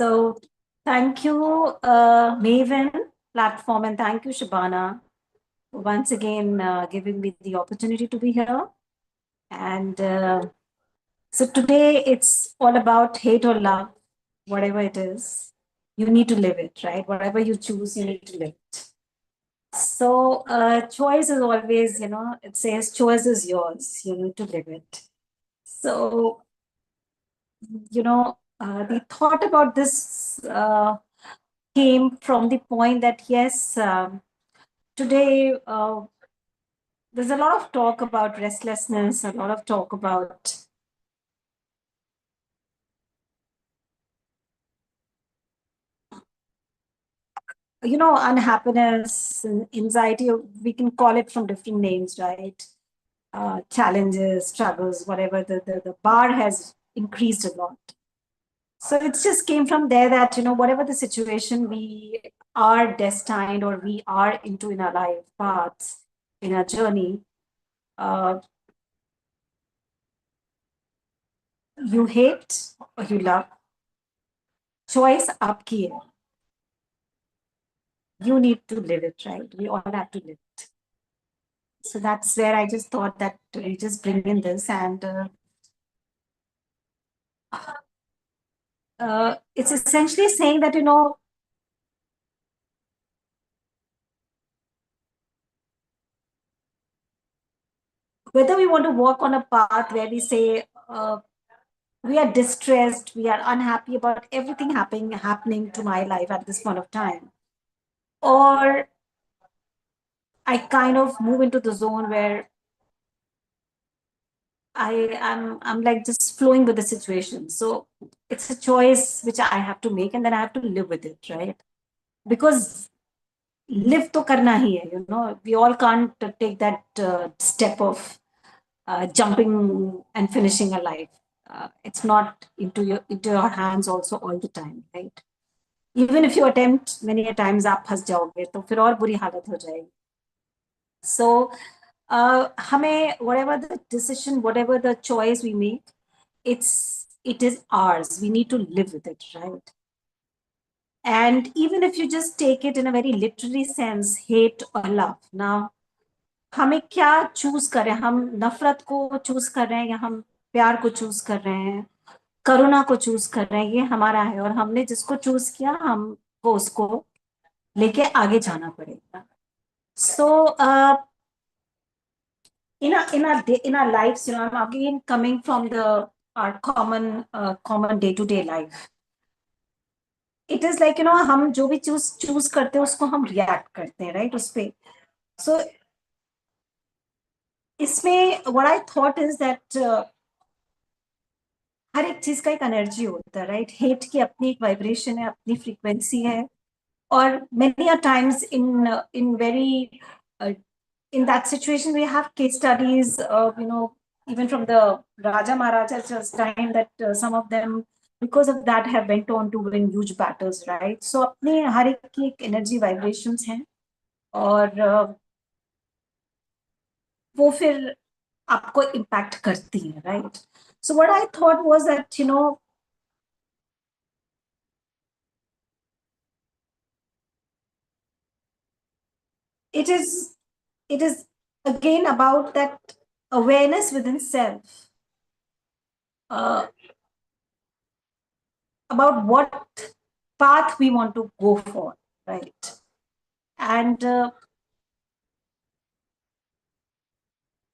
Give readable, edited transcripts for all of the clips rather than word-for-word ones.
So thank you, Mavin platform, and thank you, Shabana, for once again giving me the opportunity to be here. And so today it's all about hate or love, whatever it is. You need to live it, right? Whatever you choose, you need to live it. So choice is always, it says choice is yours. You need to live it. So, the thought about this came from the point that yes, today there's a lot of talk about restlessness, a lot of talk about unhappiness and anxiety. We can call it from different names, right? Challenges, struggles, whatever. The bar has increased a lot. So it just came from there that whatever the situation we are destined or we are into in our life paths, in our journey, uh, you hate or you love, choice आपकी है. You need to live it, right? We all have to live it. So that's where I just thought that we just bring in this, and it's essentially saying that whether we want to walk on a path where we say we are distressed, we are unhappy about everything happening to my life at this point of time, or I kind of move into the zone where I'm like just flowing with the situation. So it's a choice which I have to make, and then I have to live with it, right? Because live to karna hi hai, we all can't take that step of jumping and finishing a life. It's not into your hands also all the time, right? Even if you attempt many a times, आप फंस जाओगे तो फिर और बुरी हालत हो जाएगी. So हमें whatever the decision, whatever the choice we make, it is ours. We need to live with it, right? And even if you just take it in a very literary sense, hate or love. Now, हमें क्या choose करें? हम नफरत को choose कर रहे हैं या हम प्यार को चूज कर रहे हैं, करुणा को चूज कर रहे हैं? ये हमारा है, और हमने जिसको चूज किया हमको उसको लेके आगे जाना पड़ेगा. So in our lives, I'm again coming from the our common day to day life. It is like हम जो भी चूज करते हैं उसको हम रिएक्ट करते हैं, राइट? उस पे. सो इसमें what I thought is that हर एक चीज का एक एनर्जी होता है, राइट? हेट की अपनी एक वाइब्रेशन है, अपनी फ्रीक्वेंसी है. और many a times in very in that situation we have case studies of even from the Raja Maharaja's time, that some of them because of that have went on to win huge battles, right? So अपने हर एक की एक energy vibrations हैं, और वो फिर आपको impact करती है, right? So what I thought was that it is it is again about that awareness within self, uh, about what path we want to go for, right? And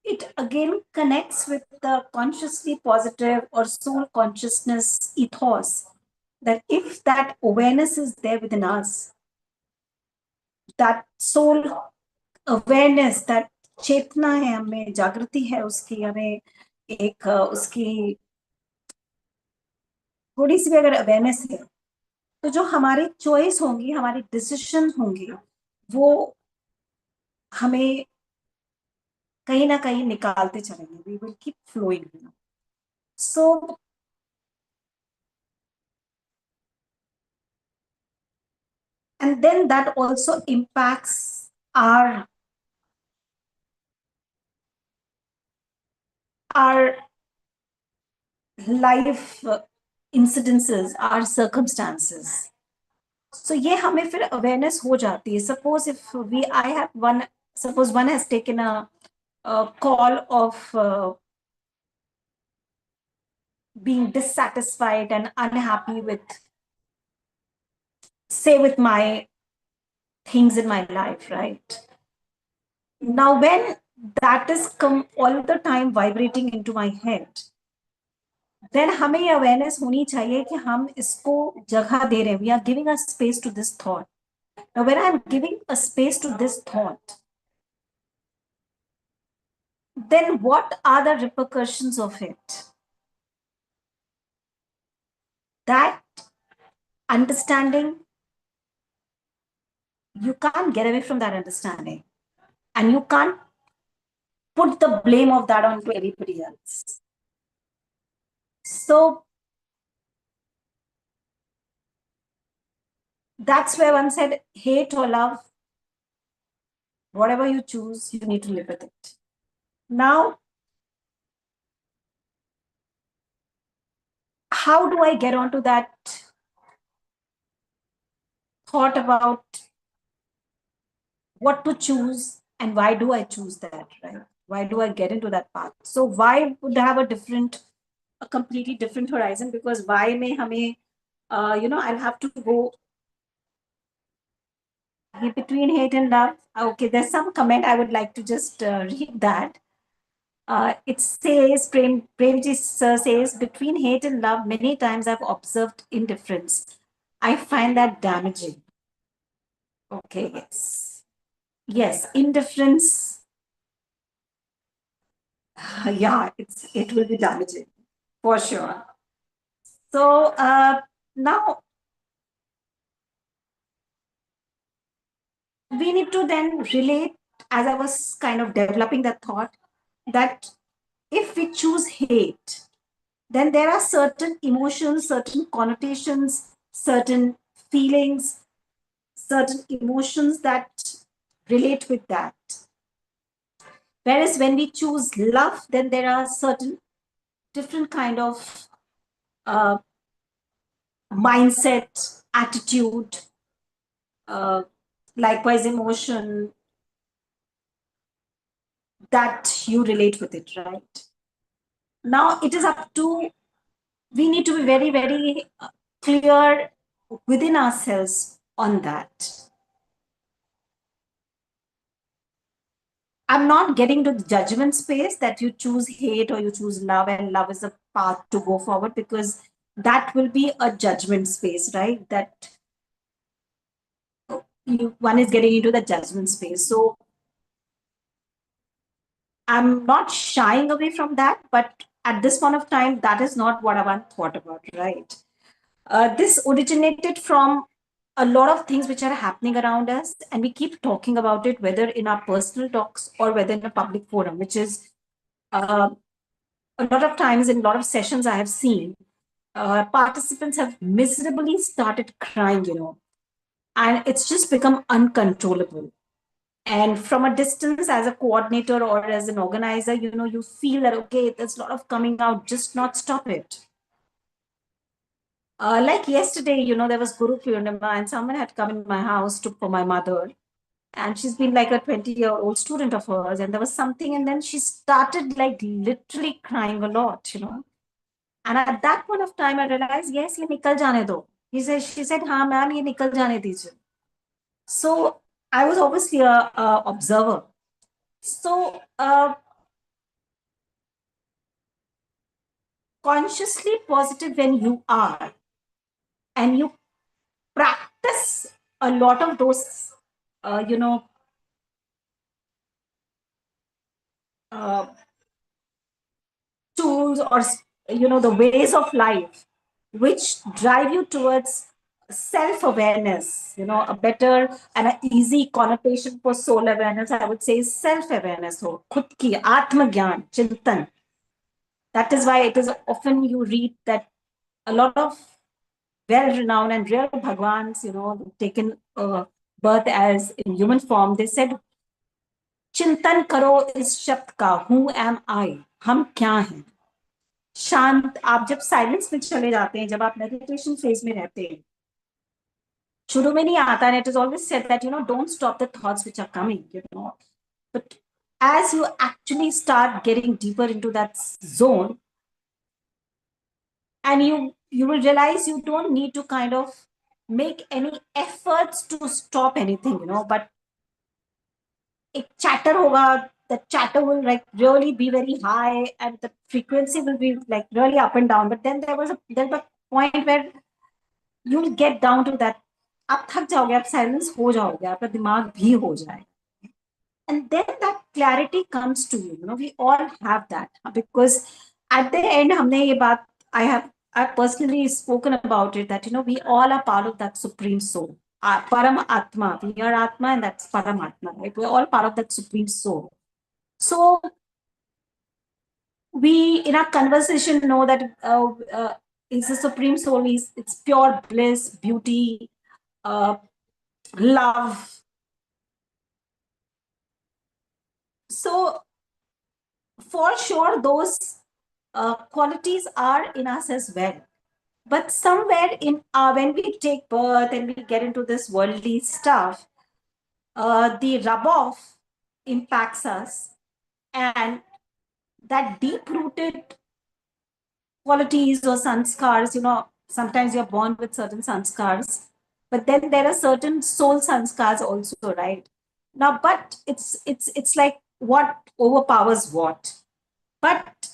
it again connects with the consciously positive or soul consciousness ethos, that if that awareness is there within us, that soul awareness, that चेतना है हमें, जागृति है उसकी, हमें एक उसकी थोड़ी सी भी अगर अवेयरनेस है, तो जो हमारी चॉइस होंगी, हमारी डिसीजन होंगे, वो हमें कहीं ना कहीं निकालते चलेंगे. We will keep flowing. So and then that also impacts our life incidences, our circumstances. So ये हमें फिर awareness हो जाती है. Suppose if I have suppose one has taken a call of being dissatisfied and unhappy with, say, with my things in my life, right? Now, when that is come all the time vibrating into my head, then हमें ये awareness होनी चाहिए कि हम इसको जगह दे रहे हैं. We are giving a space to this thought. Now, when I'm giving a space to this thought, then what are the repercussions of it? That understanding, you can't get away from that understanding. And you can't put the blame of that onto anybody else. So that's where one said, hate or love, whatever you choose, you need to live with it. Now, how do I get onto that thought about what to choose and why do I choose that, right? Why do I get into that path? So why would I have a completely different horizon? Because why may hame, I'll have to go between hate and love. Okay, there's some comment I would like to just read that. It says, Premji sir says, between hate and love, many times I've observed indifference. I find that damaging. Okay, yes. Yes, indifference. Yeah, it will be damaging for sure. So now we need to then relate, as I was kind of developing that thought, that if we choose hate, then there are certain emotions, certain connotations, certain feelings, certain emotions that relate with that. Whereas when we choose love, then there are certain different kind of uh, mindset, attitude, uh, likewise emotion that you relate with it, right? Now it is up to, we need to be very, very clear within ourselves on that. I'm not getting to the judgment space that you choose hate or you choose love and love is a path to go forward, because that will be a judgment space, right? That one is getting into the judgment space. So I'm not shying away from that, but at this point of time, that is not what I want thought about, right? This originated from a lot of things which are happening around us, and we keep talking about it, whether in our personal talks or whether in a public forum, which is uh, a lot of times in a lot of sessions I have seen, participants have miserably started crying, and it's just become uncontrollable. And from a distance, as a coordinator or as an organizer, you feel that, okay, there's a lot of coming out, just not stop it. Like yesterday, there was Guru Purnima and someone had come in my house for my mother. And she's been like a 20-year-old student of hers. And there was something, and then she started like literally crying a lot, And at that point of time, I realized, yes, ye nikal jane do. She said, हाँ ma'am, ye nikal jane दीजिए. So I was obviously a observer. So consciously positive when you are, and you practice a lot of those, uh, you know, uh, tools or the ways of life which drive you towards self-awareness, a better and an easy connotation for soul awareness, I would say, is self-awareness. Ho khud ki atma gyan chintan. That is why it is often you read that a lot of well-renowned and real bhagwans, taken birth as in human form, they said, चिंतन करो इस शब्द का, who am I, हम क्या हैं. शांत, आप जब साइलेंस में चले जाते हैं, जब आप मेडिटेशन फेज में रहते हैं, शुरू में नहीं आता है, it is always said that don't stop the thoughts which are coming, but as you actually start getting deeper into that zone, and you will realize you don't need to kind of make any efforts to stop anything, but एक chatter होगा, the chatter will like really be very high and the frequency will be like really up and down, but then there's a point where you'll get down to that, आप थक जाओगे, आप silence हो जाओगे, आपका दिमाग भी हो जाए, and then that clarity comes to you. We all have that, because at the end हमने ये बात, I've personally spoken about it, that we all are part of that supreme soul, param atma. We are atma, and that's param atma, right? We're all part of that supreme soul. So we in our conversation know that it's the supreme soul, is it's pure bliss, beauty, uh, love. So for sure those qualities are in us as well, but somewhere in when we take birth and we get into this worldly stuff, the rub off impacts us, and that deep rooted qualities or sanskars, sometimes you're born with certain sanskars, but then there are certain soul sanskars also, right? Now, but it's like what overpowers what. But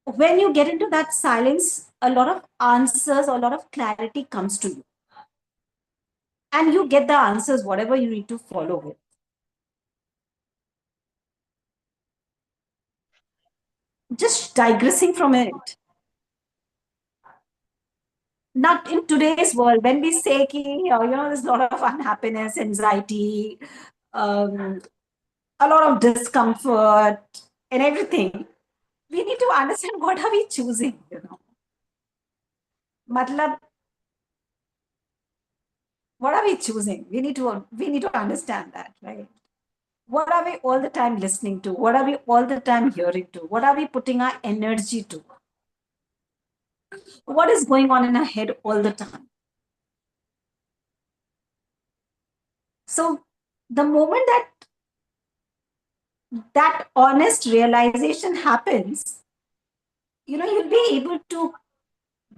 when you get into that silence, a lot of answers, a lot of clarity comes to you, and you get the answers whatever you need to follow with. Just digressing from it, not in today's world, when we say ki, there's a lot of unhappiness, anxiety, um, a lot of discomfort and everything, we need to understand what are we choosing. Matlab, what are we choosing? We need to understand that, right? What are we all the time listening to? What are we all the time hearing to? What are we putting our energy to? What is going on in our head all the time? So the moment that honest realization happens, you'll be able to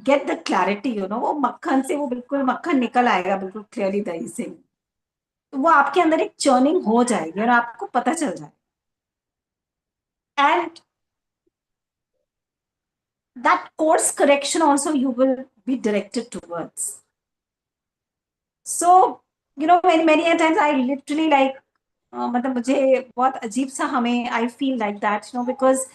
get the clarity. वो मक्खन से वो बिल्कुल मक्खन निकल आएगा बिल्कुल clearly दही से, वो आपके अंदर एक चर्निंग हो जाएगी और आपको पता चल जाए, and that course correction also you will be directed towards. So many a times I literally like, मतलब मुझे बहुत अजीब सा हमें, I feel like that, because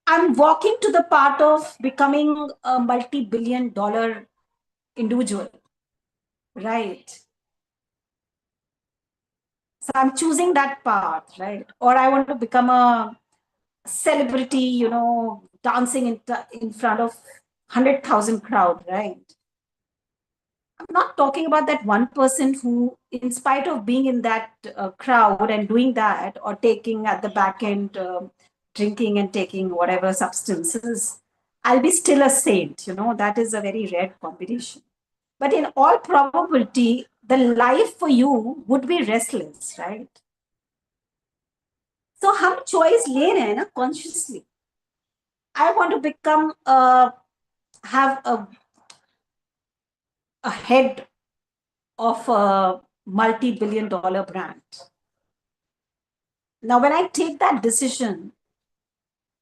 I'm walking to the part of becoming a multi-billion dollar individual, right? So I'm choosing that path, right? Or I want to become a celebrity, dancing in front of 100,000 crowd, right? I'm not talking about that one person who, in spite of being in that crowd and doing that, or taking at the back end, drinking and taking whatever substances, I'll be still a saint. That is a very rare combination. But in all probability, the life for you would be restless, right? So हम choice ले रहे हैं ना consciously. I want to become have a head of a multi-billion dollar brand. Now, when I take that decision,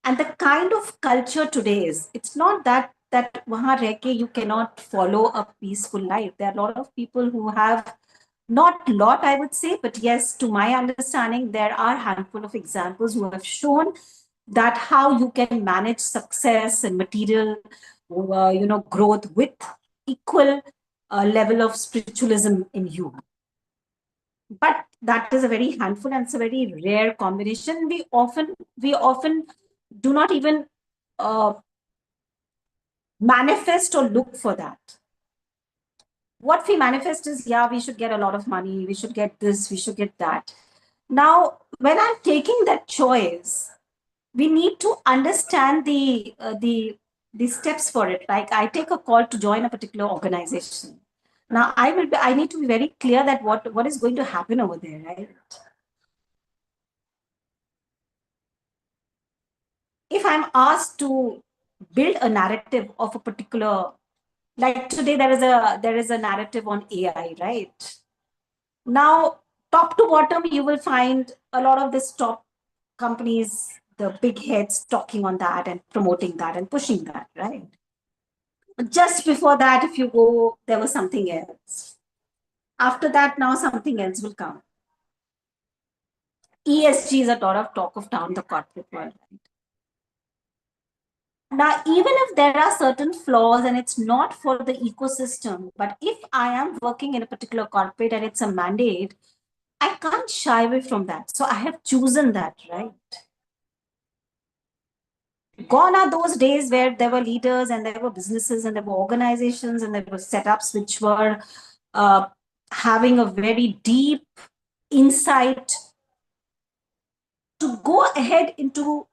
and the kind of culture today is, it's not that wahan reh ke you cannot follow a peaceful life. There are a lot of people who have, not lot I would say, but yes, to my understanding, there are a handful of examples who have shown that how you can manage success and material, growth with equal level of spiritualism in you. But that is a very handful, and it's a very rare combination. We often do not even uh, manifest or look for that. What we manifest is, yeah, we should get a lot of money, we should get this, we should get that. Now when I'm taking that choice, we need to understand the steps for it. Like I take a call to join a particular organization. Now I need to be very clear that what is going to happen over there, right? If I'm asked to build a narrative of a particular, like today there is a narrative on AI, right? Now, top to bottom, you will find a lot of this top companies, the big heads talking on that and promoting that and pushing that, right? But just before that, if you go, there was something else. After that, now something else will come. ESG is a lot of talk of town, the corporate world. Right? Now, even if there are certain flaws and it's not for the ecosystem, but if I am working in a particular corporate and it's a mandate, I can't shy away from that. So I have chosen that, right? Gone are those days where there were leaders and there were businesses and there were organizations and there were setups which were uh, having a very deep insight to go ahead into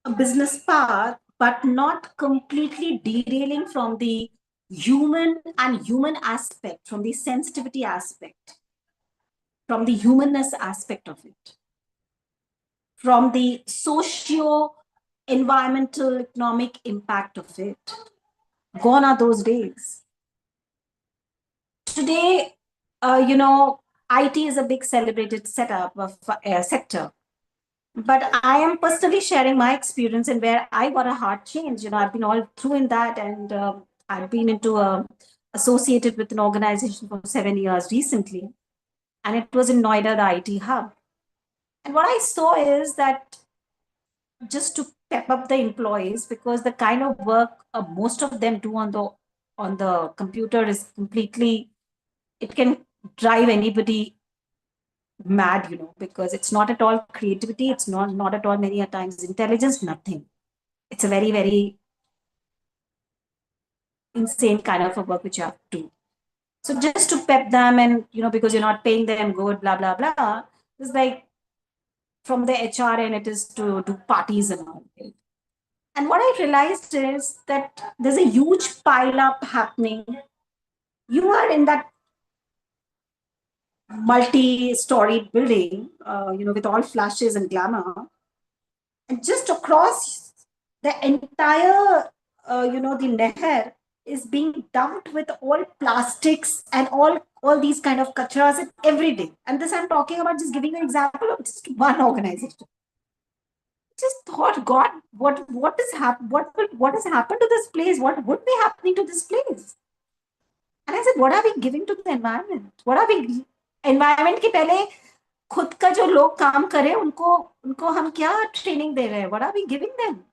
a business path, but not completely derailing from the human aspect, from the sensitivity aspect, from the humanness aspect of it, from the socio environmental economic impact of it. Gone are those days. Today, IT is a big celebrated setup of sector. But I am personally sharing my experience and where I got a heart change. I've been all through in that, and I've been associated with an organization for 7 years recently, and it was in Noida, the IT hub. And what I saw is that just to pep up the employees, because the kind of work most of them do on the computer is completely, it can drive anybody mad, because it's not at all creativity, it's not at all many a times intelligence, nothing. It's a very, very insane kind of a work which you have to do. So just to pep them, and because you're not paying them good, blah blah blah, it's like from the HR, and it is to do parties and all. And what I realized is that there's a huge pile up happening. You are in that multi-story building, with all flashes and glamour, and just across the entire, the Neher is being dumped with all plastics and all these kind of kachras every day. And this I'm talking about, just giving an example of just one organization. Just thought, God, what has happened to this place? What would be happening to this place? And I said, what are we giving to the environment? What are we environment के पहले खुद का जो लोग काम करे उनको उनको हम क्या ट्रेनिंग दे रहे हैं? What are we giving them?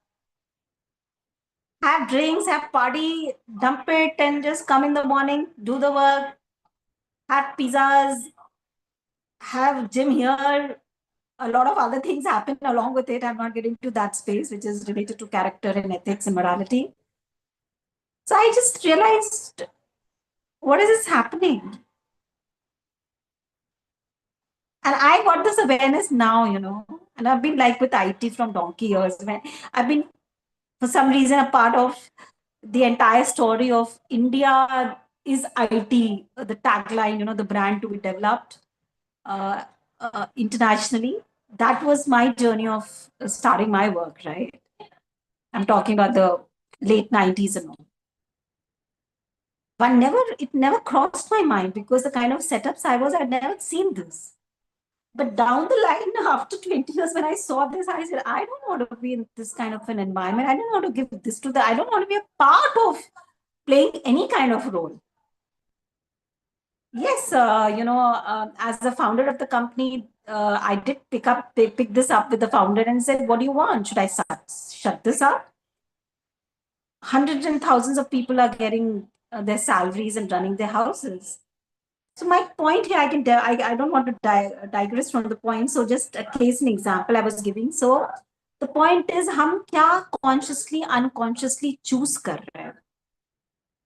Have drinks, have party, dump it, and just come in the morning, do the work, have pizzas, have gym here. A lot of other things happen along with it. I'm not getting to that space, which is related to character and ethics and morality. So I just realized, what is this happening? And I got this awareness now, and I've been like with IT from donkey years. When I've been, for some reason, a part of the entire story of India is IT, the tagline, the brand to be developed uh, internationally. That was my journey of starting my work, right? I'm talking about the late 90s and all. But it never crossed my mind, because the kind of setups I'd never seen this. But down the line, after 20 years, when I saw this, I said, I don't want to be in this kind of an environment. I don't want to give this I don't want to be a part of playing any kind of role. Yes, as the founder of the company, I did pick this up with the founder and said, what do you want? Should I shut this up? Hundreds and thousands of people are getting their salaries and running their houses. So my point here, I don't want to digress from the point. So just a case, an example I was giving. So the point is, हम क्या consciously, unconsciously choose कर रहे हैं.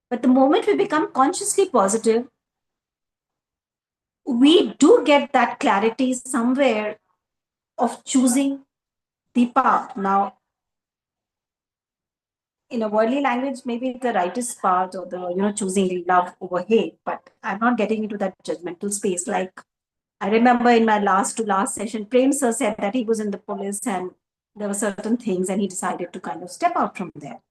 But the moment we become consciously positive, we do get that clarity somewhere of choosing Deepa, now in a worldly language, maybe the rightest part or the choosing love over hate, but I'm not getting into that judgmental space. Like I remember in my last to last session, Prem sir said that he was in the police and there were certain things, and he decided to kind of step out from there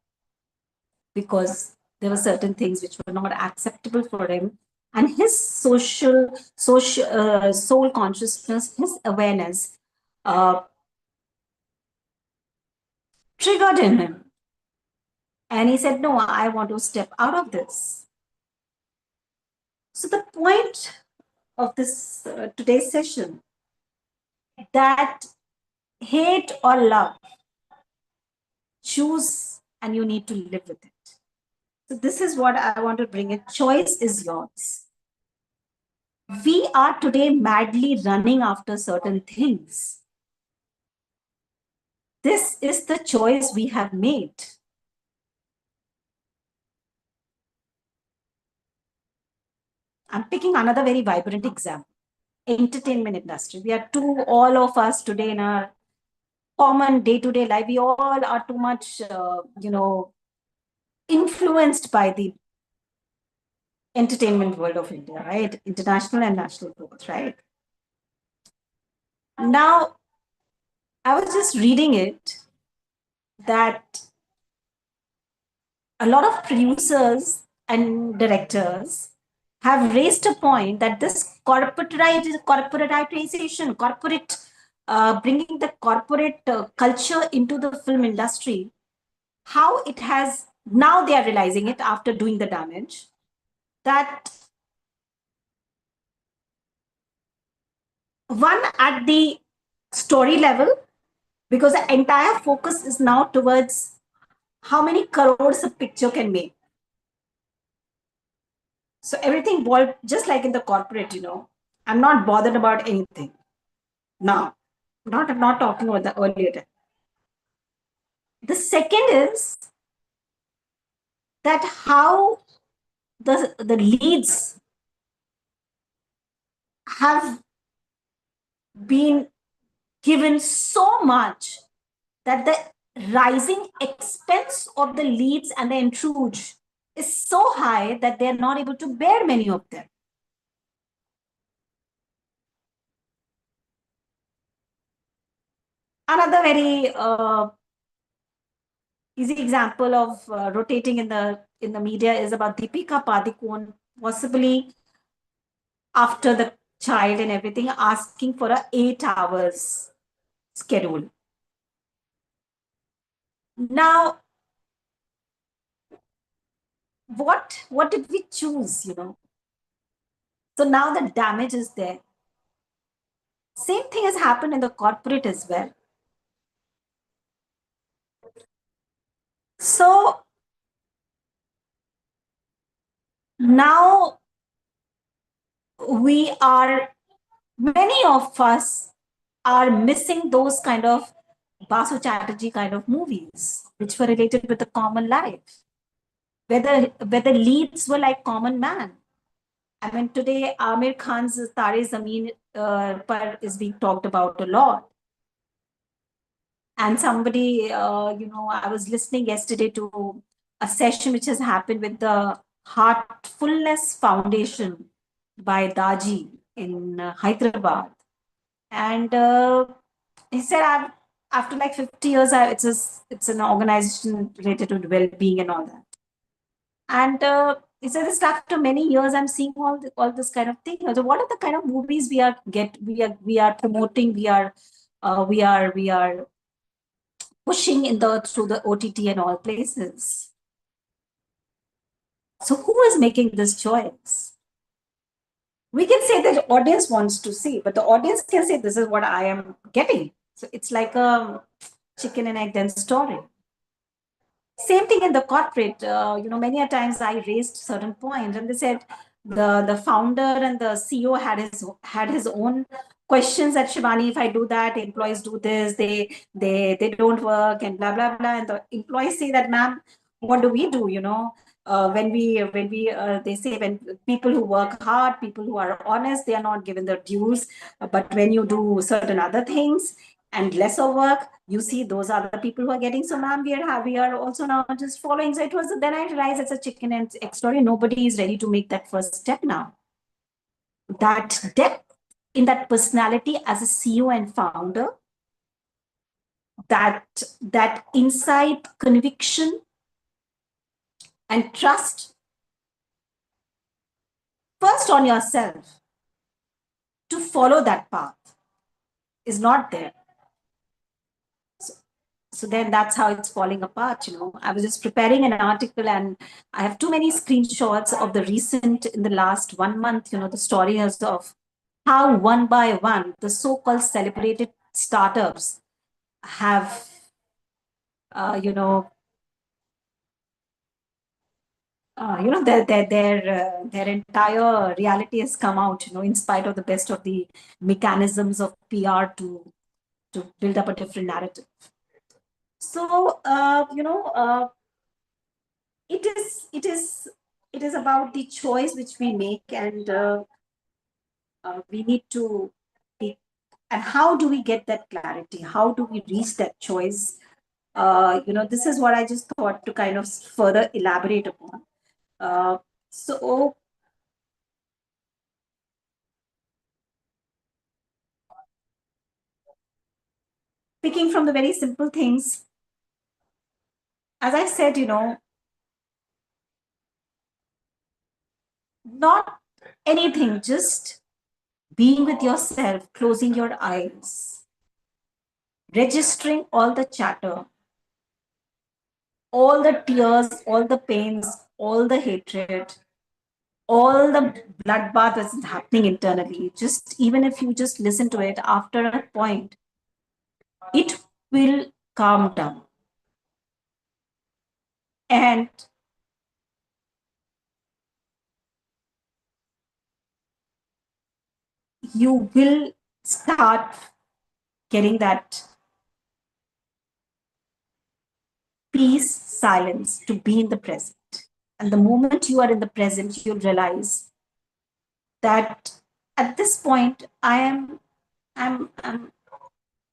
because there were certain things which were not acceptable for him, and his social soul consciousness, his awareness, uh, triggered in him, and he said, "No, I want to step out of this." So the point of this today's session, that hate or love, choose, and you need to live with it. So this is what I want to bring in. Choice is yours. We are today madly running after certain things. This is the choice we have made. I'm picking another very vibrant example. Entertainment industry. We are all of us today in our common day-to-day life, we all are too much, influenced by the entertainment world of India, right? International and national growth, right? Now, I was just reading it that a lot of producers and directors have raised a point that this corporatization, bringing the corporate culture into the film industry, how it has, now they are realizing it after doing the damage, that one at the story level, because the entire focus is now towards how many crores a picture can make. So everything boiled, just like in the corporate, I'm not bothered about anything now. I'm not talking about the earlier time. The second is that how the leads have been given so much that the rising expense of the leads and the intruge is so high that they're not able to bear many of them. Another very easy example of rotating in the media is about Deepika Padukone, possibly after the child and everything, asking for a 8 hours schedule. Now, what did we choose? So now the damage is there. Same thing has happened in the corporate as well. So now we are, many of us are missing those kind of Basu Chatterjee kind of movies, which were related with the common life, where the leads were like common man. I mean, today Amir Khan's Tare Zameen Par is being talked about a lot. And somebody, I was listening yesterday to a session which has happened with the Heartfulness Foundation by Daji in Hyderabad. And he said, after like 50 years, it's an organization related to well-being and all that. And he said, just after many years, I'm seeing all this kind of thing. So, what are the kind of movies we are promoting? We are pushing in the through the OTT and all places. So, who is making this choice? We can say that the audience wants to see, but the audience can say, this is what I am getting. So, it's like a chicken and egg then story. Same thing in the corporate. Many a times I raised certain points, and they said the founder and the CEO had his own questions that, Shivani, if I do that, employees do this, they don't work and blah blah blah, and the employees say that, ma'am, what do we do? When we they say, when people who work hard, people who are honest, they are not given their dues, but when you do certain other things, and lesser work, you see those are the people who are getting. So ma'am, we are also now just following. So it was, then I realized it's a chicken and egg story. Nobody is ready to make that first step now. That depth in that personality as a CEO and founder, that insight, conviction, and trust first on yourself to follow that path is not there. So then that's how it's falling apart. I was just preparing an article, and I have too many screenshots of the recent, in the last 1 month, the stories of how one by one the so-called celebrated startups have uh, you know their entire reality has come out, in spite of the best of the mechanisms of PR to build up a different narrative. So it is about the choice which we make, and we need to be, and how do we get that clarity, how do we reach that choice? This is what I just thought to kind of further elaborate upon. So picking from the very simple things, as I said, not anything, just being with yourself, closing your eyes, registering all the chatter, all the tears, all the pains, all the hatred, all the bloodbath that's happening internally. Just even if you just listen to it, after a point, it will calm down. And you will start getting that peace, silence to be in the present. And the moment you are in the present, you'll realize that at this point, I'm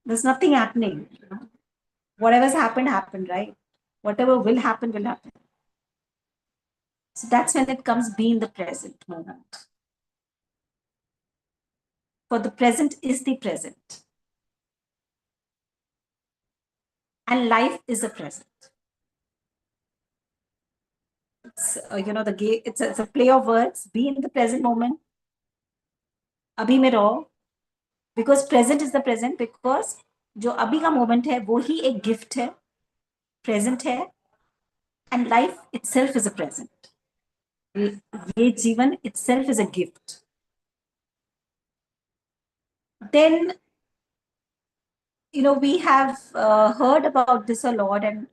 there's nothing happening. Whatever's happened, happened, right? Whatever will happen, will happen. So that's when it comes be in the present moment. For the present is the present. And life is the present. It's, the game, it's a play of words. Be in the present moment. अभी में रहो. Because present is the present. Because जो अभी का moment है वो ही एक gift है, present है, and life itself is a present. ये जीवन itself is a gift. Then we have heard about this a lot, and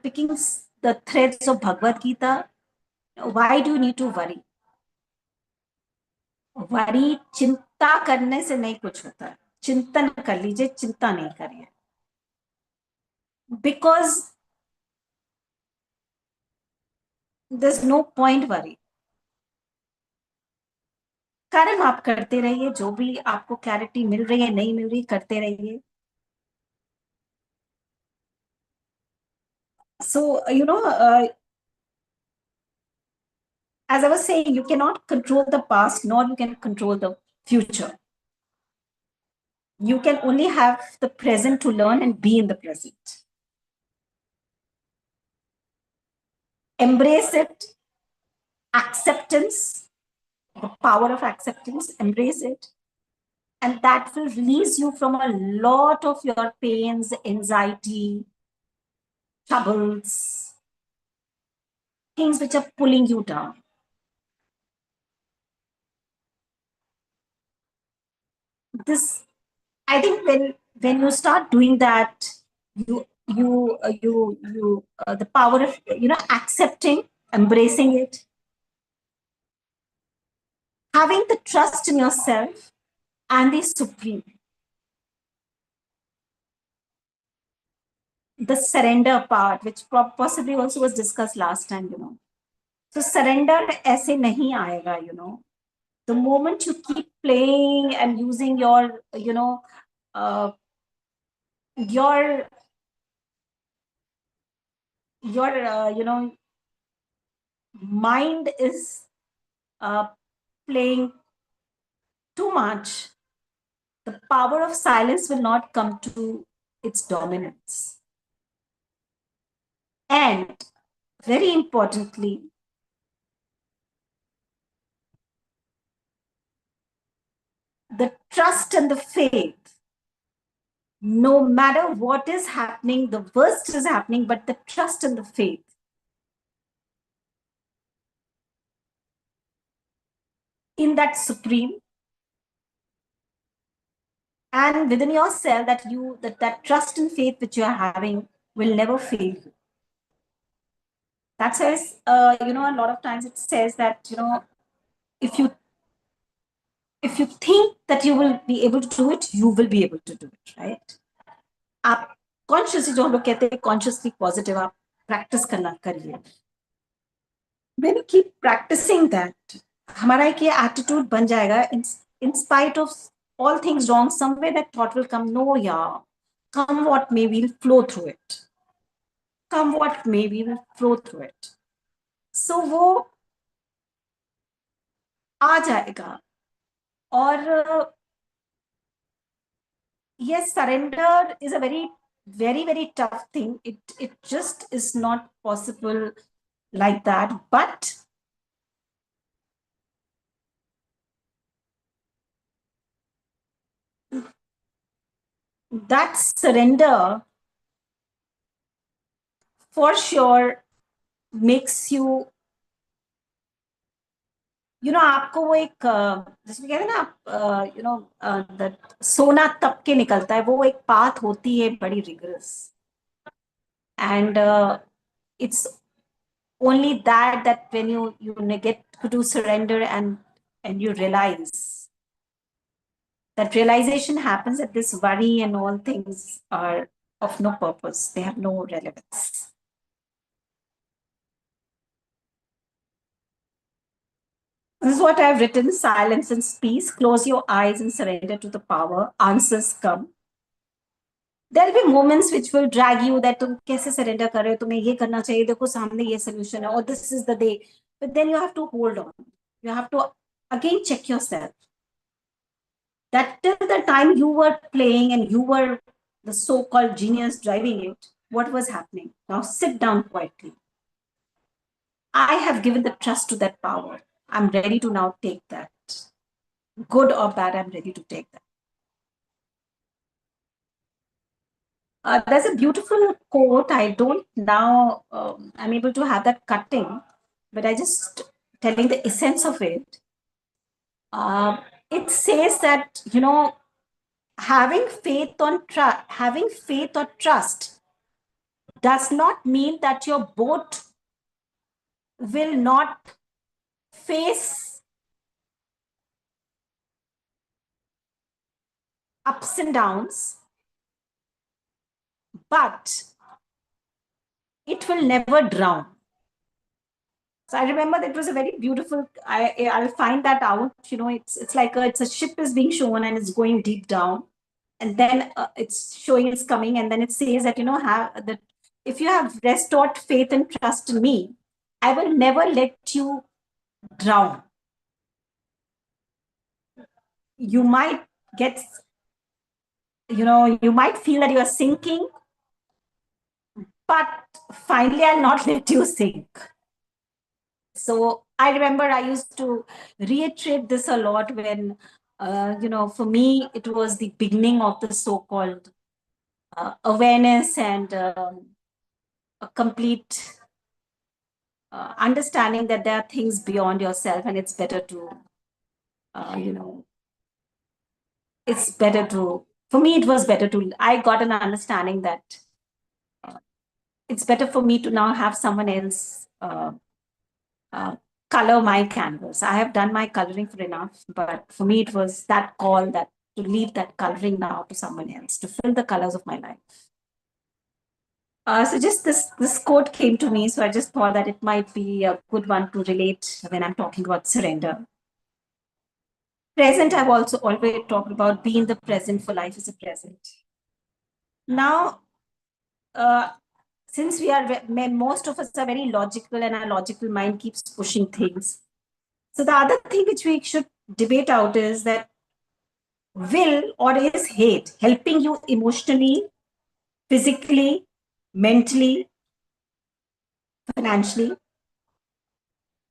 picking the threads of Bhagavad Gita. Why do you need to worry? Worry चिंता करने से नहीं कुछ होता है. चिंतन कर लीजिए, चिंता नहीं करिए. Because there's no point worry. कर्म आप करते रहिए, जो भी आपको क्लैरिटी मिल रही है, नहीं मिल रही, करते रहिए. So as I was saying, you cannot control the past, nor you can control the future. You can only have the present to learn and be in the present. Embrace it. Acceptance, the power of acceptance, embrace it. And that will release you from a lot of your pains, anxiety, troubles, things which are pulling you down. This, I think, when you start doing that, the power of accepting, embracing it, having the trust in yourself and the supreme, the surrender part, which possibly also was discussed last time. So surrender ऐसे नहीं आएगा. The moment you keep playing and using your your mind is uh, playing too much, the power of silence will not come to its dominance. And very importantly, the trust and the faith, no matter what is happening, the worst is happening, but the trust and the faith in that supreme and within yourself, that trust and faith which you are having will never fail you. That says, a lot of times it says that, if you if you think that you will be able to do it, you will be able to do it, right? आप consciously, जो हम लोग कहते हैं consciously positive, आप practice करना करिए. When you keep practicing that, हमारा एक ये एटीट्यूड बन जाएगा. In spite of all things wrong, somewhere that thought will come, no, yeah, come what may, we'll flow through it. Come what may, we will flow through it. So वो आ जाएगा. और yes, surrender is a very, very, very tough thing. It just is not possible like that. But that surrender for sure makes you, आपको वो एक, जिसमें कहते हैं ना आप, that सोना तप के निकलता है, वो एक पाथ होती है बड़ी rigorous. And it's only that when you get to surrender and you realize, that realization happens that this worry and all things are of no purpose, they have no relevance. This is what I've written: silence and peace. Close your eyes and surrender to the power. Answers come. There'll be moments which will drag you, that तुम कैसे surrender कर रहे हो, तुम्हें ये करना चाहिए, देखो सामने ये solution है, or this is the day. But then you have to hold on. You have to again check yourself. That till the time you were playing and you were the so-called genius driving it, what was happening? Now sit down quietly. I have given the trust to that power. I'm ready to now take that. Good or bad, I'm ready to take that. There's a beautiful quote. I don't now, I'm able to have that cutting, but I just telling the essence of it. It says that, having faith or trust does not mean that your boat will not face ups and downs, but it will never drown. So I remember that it was a very beautiful. I'll find that out. It's like it's a ship is being shown and it's going deep down, and then it's showing it's coming, and then it says that have that if you have restored faith and trust in me, I will never let you drown. You might get, you might feel that you are sinking, but finally I'll not let you sink. So I remember I used to reiterate this a lot when, for me, it was the beginning of the so-called awareness and a complete understanding that there are things beyond yourself, and it's better to, it's better to, for me, it was better to, I got an understanding that it's better for me to now have someone else color my canvas. I have done my coloring for enough, but for me, it was that call that to leave that coloring now to someone else to fill the colors of my life. So just this quote came to me, so I just thought that it might be a good one to relate when I'm talking about surrender. Present, I've also always talked about being the present, for life is a present. Now, since most of us are very logical and our logical mind keeps pushing things. So the other thing which we should debate out is that will or is hate helping you emotionally, physically, mentally, financially?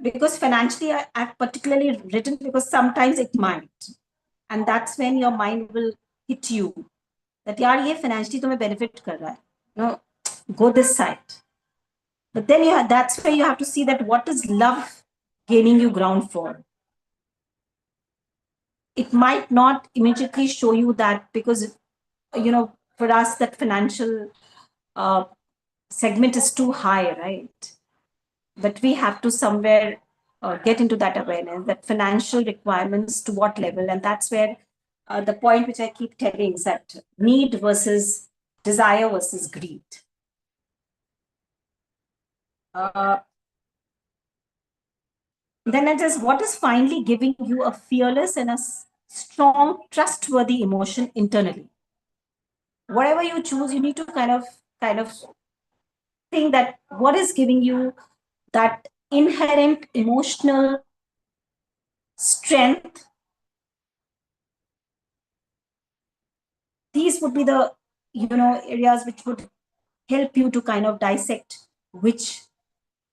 Because financially, I've particularly written because sometimes it might. And that's when your mind will hit you that yaar ye financially तुम्हें benefit कर रहा है. No, go this side. But then that's where you have to see that what is love gaining you ground for. It might not immediately show you that because, for us, that financial uh, segment is too high, right? But we have to somewhere get into that awareness that financial requirements to what level. And that's where the point which I keep telling is that need versus desire versus greed. Uh, then it is what is finally giving you a fearless and a strong, trustworthy emotion internally. Whatever you choose, you need to kind of think that what is giving you that inherent emotional strength. These would be the areas which would help you to kind of dissect which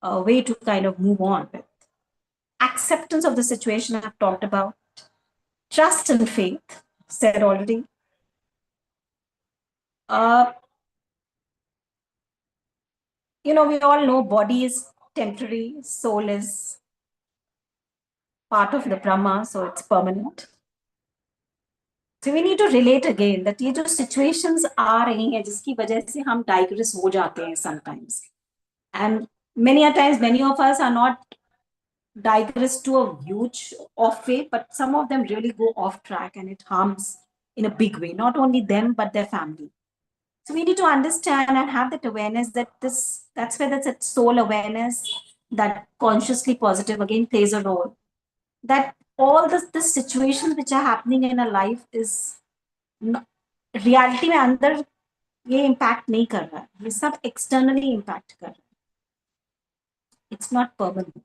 way to kind of move on with. Acceptance of the situation I've talked about, trust and faith said already. uh, we all know body is temporary, soul is part of the Brahma, so it's permanent. So we need to relate again that ये जो situations आ रही हैं जिसकी वजह से हम digress हो जाते हैं sometimes, and many a times many of us are not digress to a huge off way, but some of them really go off track and it harms in a big way, not only them but their family. So we need to understand and have that awareness that that's where that soul awareness, that consciously positive again plays a role. That all this situations which are happening in our life is reality में अंदर ये impact नहीं कर रहा है, ये सब externally impact कर रहा है. It's not permanent.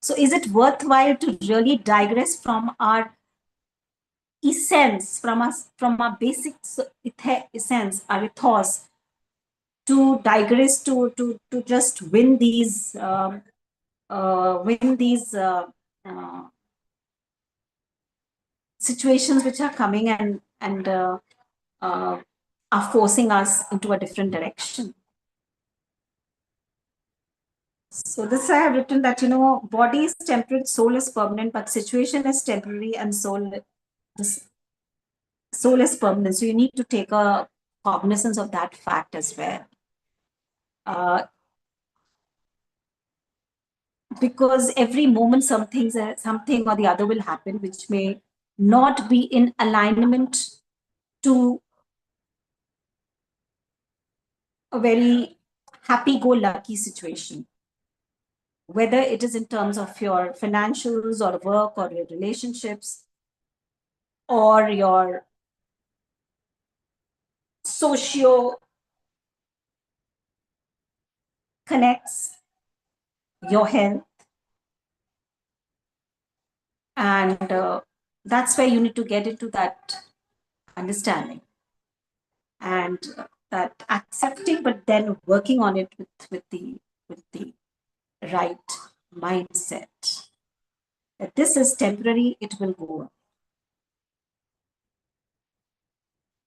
So is it worthwhile to really digress from our essence, from our basic essence, our ethos, to digress to just win these situations which are coming and are forcing us into a different direction. So this I have written that, body is temporary, soul is permanent, but situation is temporary and soul is permanent. So you need to take a cognizance of that fact as well. Because every moment something or the other will happen which may not be in alignment to a very happy-go-lucky situation, whether it is in terms of your financials or work or your relationships or your socio connects, your health. And that's where you need to get into that understanding and that accepting, but then working on it with the right mindset. That this is temporary, it will go.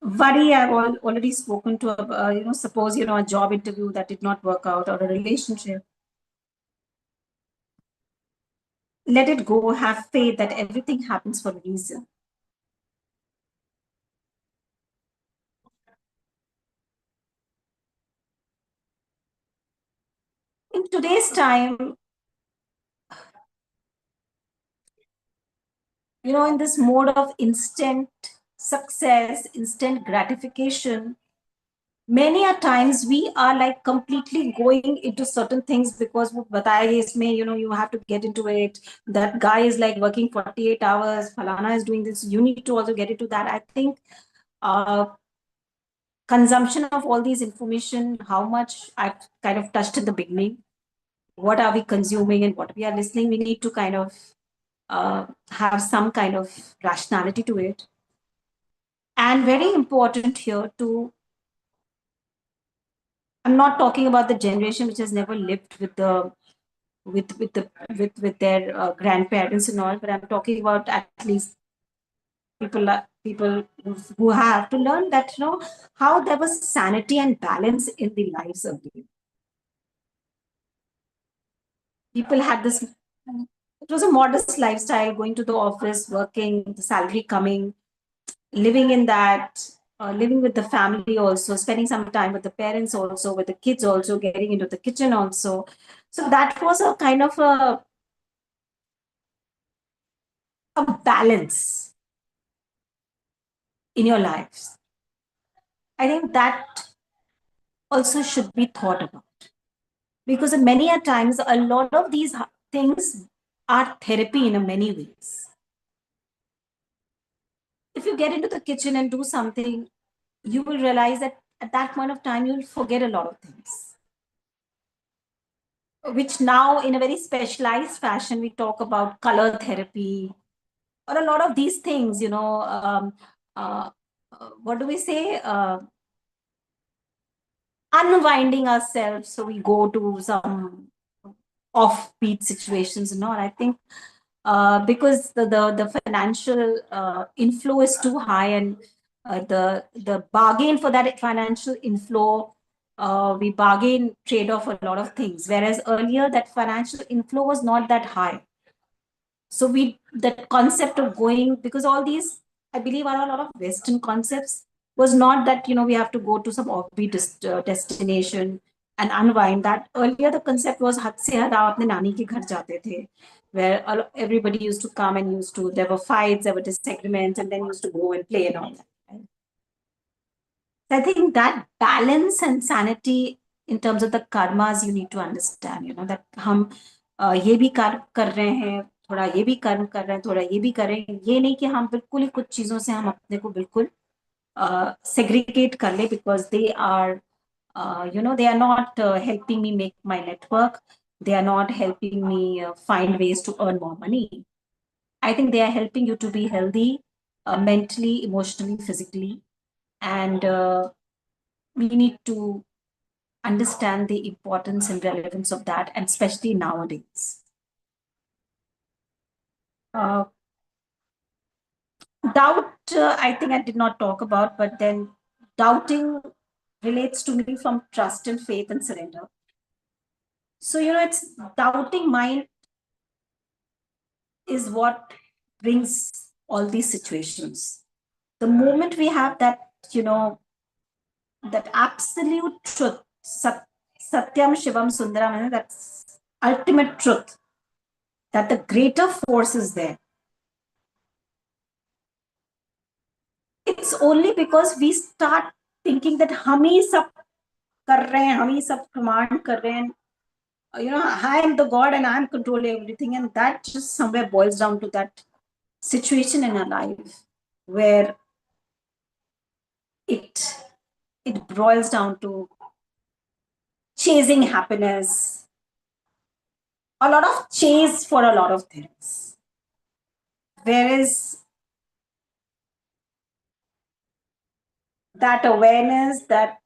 Worry, I've already spoken to, suppose, a job interview that did not work out or a relationship. Let it go, have faith that everything happens for a reason. In today's time, in this mode of instant success, instant gratification, many a times we are like completely going into certain things because bataya isme, you have to get into it. That guy is like working 48 hours, falana is doing this, you need to also get into that. I think consumption of all these information, how much I've kind of touched in the beginning, what are we consuming and what we are listening, we need to kind of have some kind of rationality to it. And very important here to, I'm not talking about the generation which has never lived with the with the with their grandparents and all, but I'm talking about at least people who have to learn that, how there was sanity and balance in the lives of people. People had this, it was a modest lifestyle, going to the office, working, the salary coming, living in that, living with the family also, spending some time with the parents also, with the kids also, getting into the kitchen also. So that was a kind of a balance in your lives. I think that also should be thought about, because many a times a lot of these things are therapy in a many ways. If you get into the kitchen and do something, you will realize that at that point of time, you'll forget a lot of things, which now in a very specialized fashion, we talk about color therapy or a lot of these things, uh, what do we say? Unwinding ourselves. So we go to some offbeat situations and all. I think because the financial inflow is too high, and the bargain for that financial inflow, we bargain trade off a lot of things, whereas earlier that financial inflow was not that high. So we, that concept of going, because all these, I believe, are a lot of Western concepts, was not that we have to go to some offbeat destination and unwind. That earlier the concept was हद से हद आप अपने नानी के घर जाते थे, where everybody used to come and used to, there were fights, there were disagreements, and then used to go and play and all that. Right? So I think that balance and sanity in terms of the karmas, you need to understand, that हम ये भी कर्म कर रहे हैं, थोड़ा ये भी कर्म कर रहे हैं, थोड़ा ये भी करें, ये नहीं कि हम बिल्कुल ही कुछ चीजों से हम अपने को बिल्कुल segregate कर ले, because they are they are not helping me make my network, they are not helping me find ways to earn more money. I think they are helping you to be healthy, mentally, emotionally, physically, and we need to understand the importance and relevance of that, and especially nowadays. Uh, doubt, I think I did not talk about, but then doubting relates to me from trust and faith and surrender. So, it's doubting mind is what brings all these situations. The moment we have that, that absolute truth, Satyam Shivam Sundaram, that's ultimate truth, that the greater force is there. It's only because we start thinking that हम ही सब कर रहे हैं, हम ही सब command कर रहे हैं, I am the God and I am controlling everything, and that just somewhere boils down to that situation in our life where it boils down to chasing happiness, a lot of chase for a lot of things, whereas that awareness, that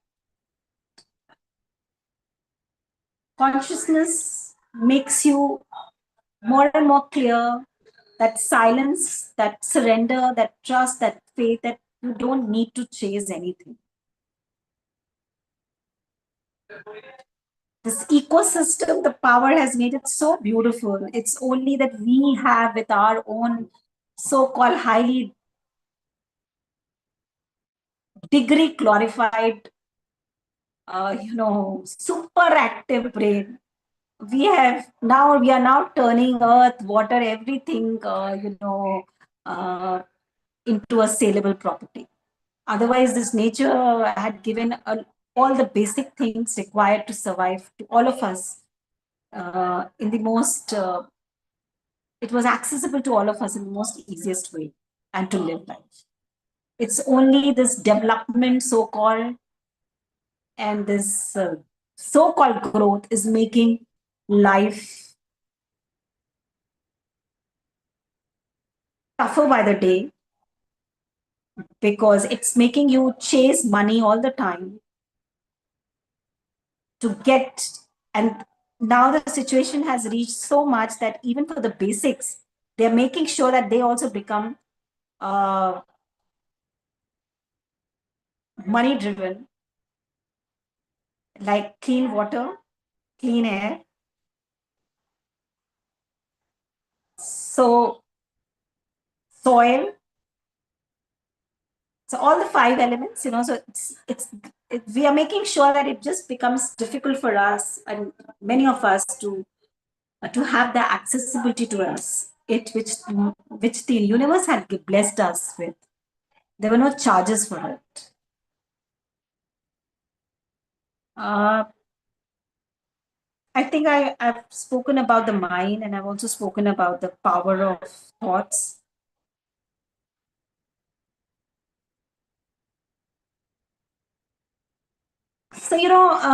consciousness makes you more and more clear, that silence, that surrender, that trust, that faith, that you don't need to chase anything. This ecosystem, the power has made it so beautiful. It's only that we have, with our own so-called highly degree glorified, super active brain, we are now turning earth, water, everything, uh, into a saleable property. Otherwise, this nature had given all the basic things required to survive to all of us in the most, it was accessible to all of us in the most easiest way and to live life. It's only this development, so called, and this so-called growth is making life tougher by the day, because it's making you chase money all the time to get. And now the situation has reached so much that even for the basics, they're making sure that they also become uh, money driven, like clean water, clean air. So soil, so all the five elements, so we are making sure that it just becomes difficult for us and many of us to have the accessibility to us, it which the universe had blessed us with. There were no charges for it. uh, I think I've spoken about the mind, and I've also spoken about the power of thoughts. So,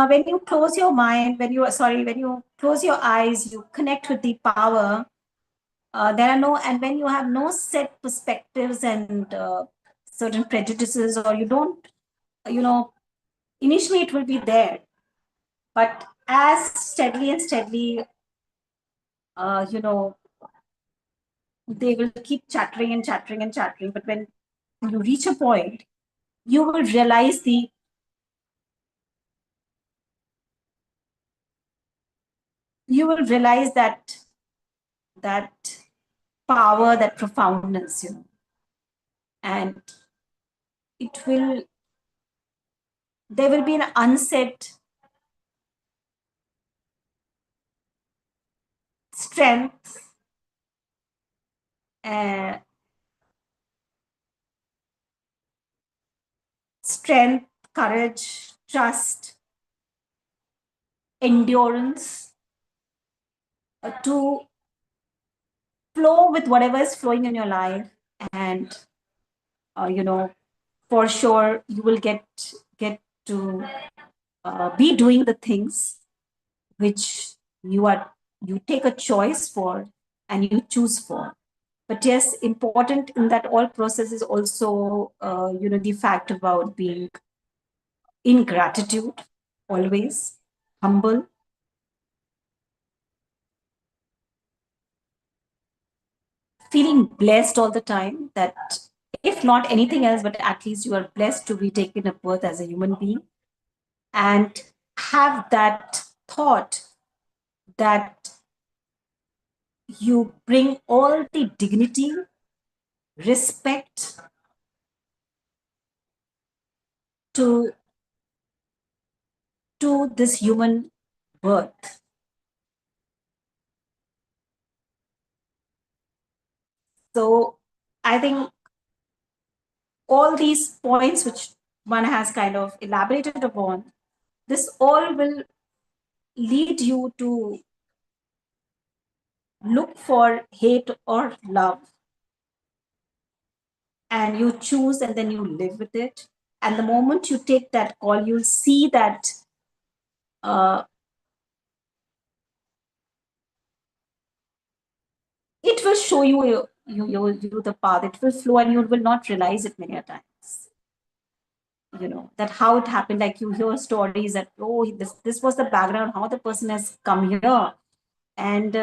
when you close your mind, when you close your eyes, you connect with the power. There are no, and when you have no set perspectives and certain prejudices, or you don't, you know, initially it will be there, but as steadily and steadily, you know, they will keep chattering and chattering and chattering. But when you reach a point, you will realize that that power, that profoundness, and it will there will be an unsaid strength, uh, strength, courage, trust, endurance, to flow with whatever is flowing in your life. And you know for sure you will get to be doing the things which you take a choice for and you choose for. But yes, important in that all process is also the fact about being in gratitude, always humble, feeling blessed all the time, that if not anything else, but at least you are blessed to be taken up birth as a human being, and have that thought that you bring all the dignity, respect to this human birth. So I think all these points which one has kind of elaborated upon, this all will lead you to look for hate or love, and you choose and then you live with it. And the moment you take that call, you'll see that uh, it will show you the path. It will flow, and you will not realize it many a times. That how it happened. Like, you hear stories that, oh, this was the background, how the person has come here. And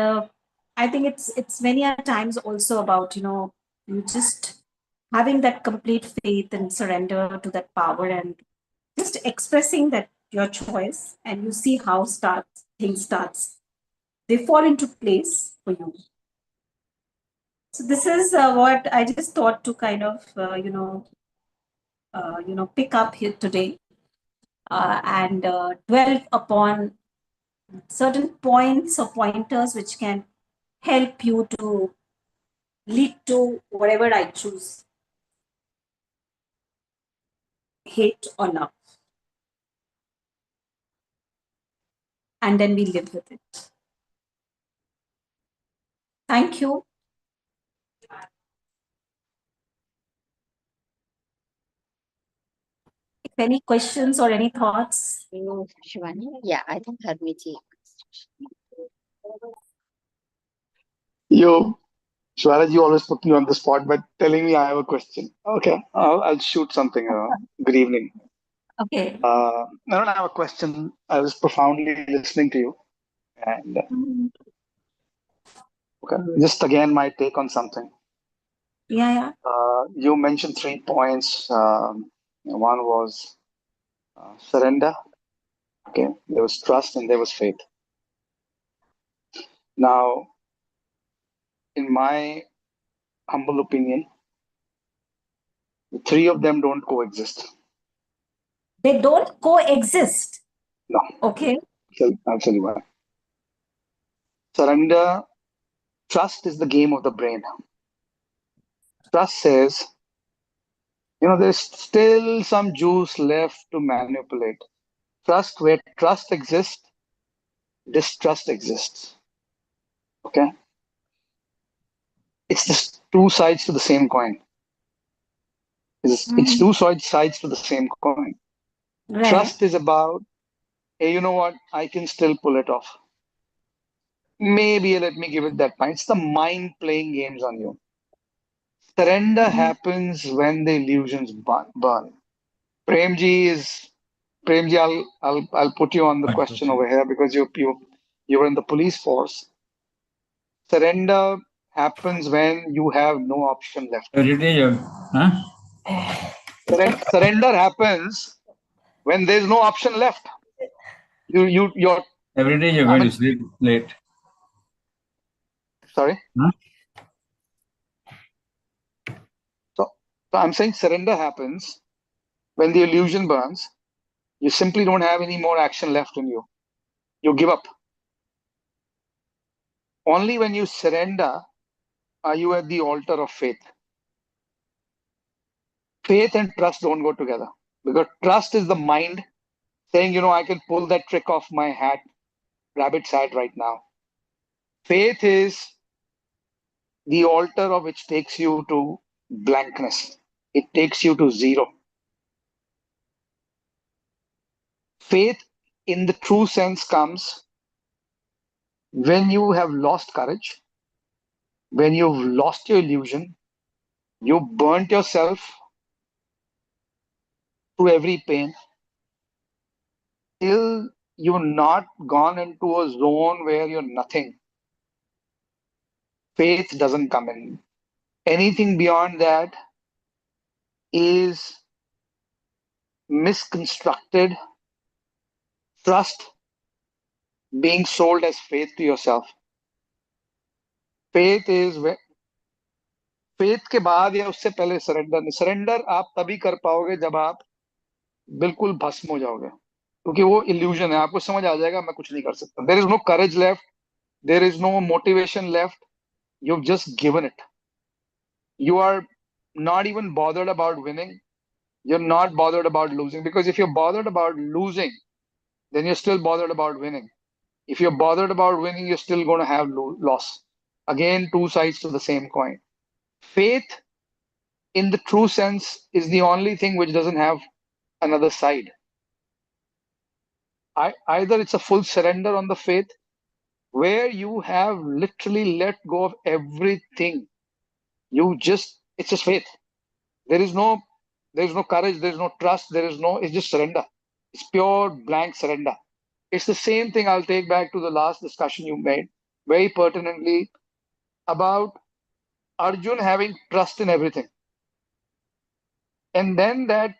I think it's many a times also about you just having that complete faith and surrender to that power, and just expressing that your choice, and you see how things starts, they fall into place for you. So this is what I just thought to kind of pick up here today, and dwell upon certain points or pointers which can help you to lead to whatever I choose, hate or love, and then we live with it. Thank you. Any questions or any thoughts? You, Shivani? Yeah, I think Harmiti. You, Shwara, you always put me on the spot by telling me I have a question. Okay, I'll shoot something. Good evening. Okay. I don't have a question. I was profoundly listening to you. And Mhm. okay, just again, my take on something. Yeah, yeah. You mentioned 3 points. One was surrender. Okay, there was trust and there was faith. Now, in my humble opinion, the three of them don't coexist. They don't coexist. No, Okay. I'll tell you why. Surrender, trust is the game of the brain. Trust says, there's still some juice left to manipulate. Trust, where trust exists, distrust exists. Okay? It's just two sides to the same coin. It's Mhm. two sides to the same coin. Right. Trust is about, hey, you know what? I can still pull it off. Maybe let me give it that time. It's the mind playing games on you. Surrender Mhm. happens when the illusions burn. Premji is Premji. I'll put you on the question over here because you were in the police force. Surrender happens when you have no option left. Every day you, huh? Surrender happens when there's no option left. You're. Every day you're I going to mean, sleep late. sorry. Huh? So I'm saying surrender happens when the illusion burns. You simply don't have any more action left in you. You give up. Only when you surrender are you at the altar of faith. Faith and trust don't go together because trust is the mind saying, I can pull that trick off my rabbit's hat right now. Faith is the altar of which takes you to blankness. It takes you to zero. Faith in the true sense comes when you have lost courage, when you've lost your illusion, you burnt yourself through every pain, till you've not gone into a zone where you're nothing. Faith doesn't come in. Anything beyond that is misconstructed trust being sold as faith to yourself. Faith is faith के बाद या उससे पहले surrender नहीं. Surrender आप तभी कर पाओगे जब आप बिल्कुल भस्म हो जाओगे, क्योंकि वो इल्यूजन है. आपको समझ आ जाएगा मैं कुछ नहीं कर सकता. There is no courage left, there is no motivation left. You've just given it. You are not even bothered about winning. You're not bothered about losing, because if you're bothered about losing, then you're still bothered about winning. If you're bothered about winning, you're still going to have loss. Again, two sides to the same coin. Faith, in the true sense, is the only thing which doesn't have another side. Either it's a full surrender on the faith, where you have literally let go of everything. It's just faith. There is no courage, there is no trust, it's just surrender. It's pure blank surrender. It's the same thing. I'll take back to the last discussion you made very pertinently about Arjun having trust in everything. And then that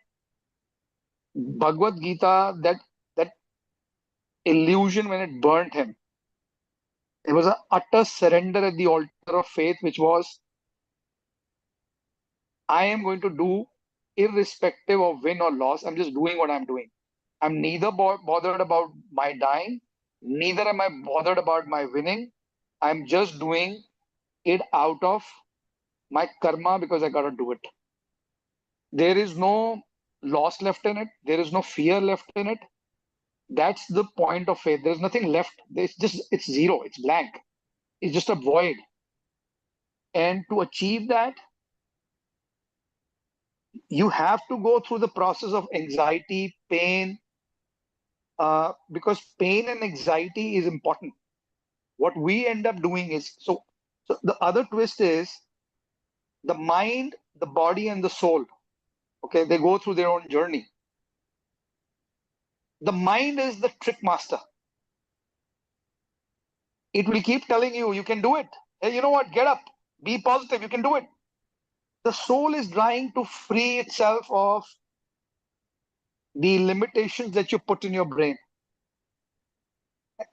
Bhagavad Gita, that illusion, when it burnt him, it was an utter surrender at the altar of faith, which was, I am going to do irrespective of win or loss. I'm just doing what I'm doing. I'm neither bothered about my dying, neither am I bothered about my winning. I'm just doing it out of my karma because I got to do it. There is no loss left in it, there is no fear left in it. That's the point of faith. There's nothing left. It's zero, it's blank, it's just a void. And to achieve that, you have to go through the process of anxiety, pain, because pain and anxiety is important. What we end up doing is, so the other twist is the mind, the body, and the soul. Okay, they go through their own journey. The mind is the trick master. It will keep telling you, you can do it. Hey, you know what? Get up. Be positive. You can do it. The soul is trying to free itself of the limitations that you put in your brain.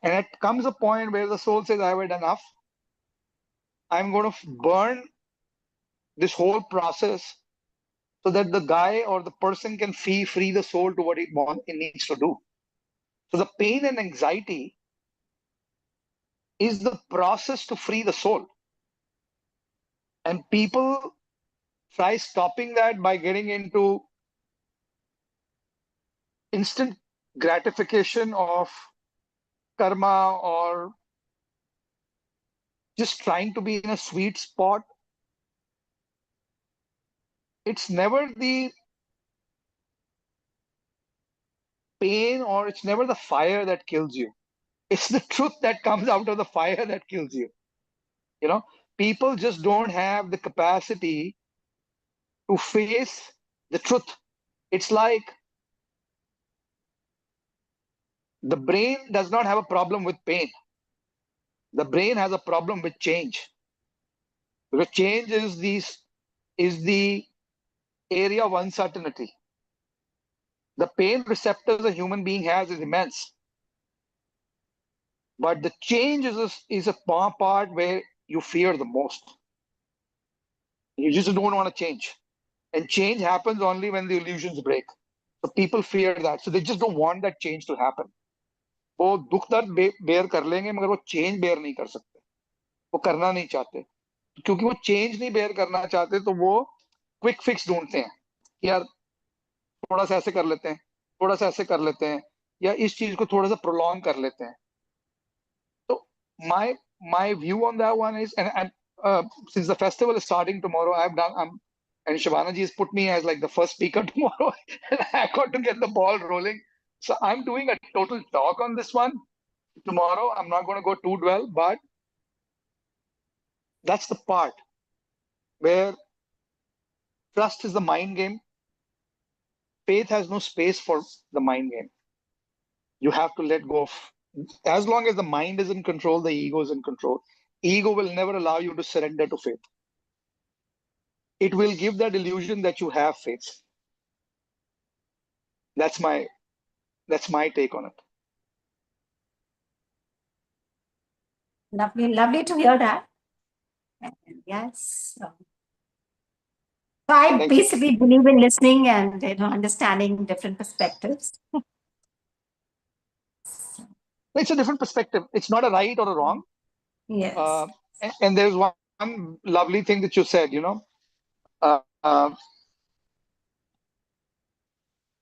And it comes a point where the soul says, I've had enough. I'm going to burn this whole process so that the guy or the person can free the soul to what it needs to do. So the pain and anxiety is the process to free the soul. And people try stopping that by getting into instant gratification of karma or just trying to be in a sweet spot. It's never the pain or it's never the fire that kills you. It's the truth that comes out of the fire that kills you. You know, people just don't have the capacity to face the truth. It's like the brain does not have a problem with pain. The brain has a problem with change. Because change is the area of uncertainty. The pain receptors a human being has is immense. But the change is a part where you fear the most. You just don't want to change. And change happens only when the illusions break. So people fear that. So they just don't want that change to happen. वो दुख दर्द bear कर लेंगे मगर वो change bear नहीं कर सकते, वो करना नहीं चाहते, क्योंकि वो चेंज नहीं बेयर करना चाहते तो वो क्विक फिक्स ढूंढते हैं कि यार थोड़ा सा ऐसे कर लेते हैं, थोड़ा सा ऐसे कर लेते हैं, या इस चीज को थोड़ा सा प्रोलॉन्ग कर लेते हैं. तो my view on that one is, and since the festival is starting tomorrow, and Shivanaji has put me as like the first speaker tomorrow, and I got to get the ball rolling. So I'm doing a total talk on this one tomorrow. I'm not going to go too well, but that's the part where trust is the mind game. Faith has no space for the mind game. You have to let go of, as long as the mind is in control, the ego is in control. Ego will never allow you to surrender to faith. It will give that illusion that you have faith. That's my take on it. Lovely to hear that. And yes. So I Thank you. basically believe in listening and understanding different perspectives. It's a different perspective. It's not a right or a wrong. Yes. And there's one lovely thing that you said,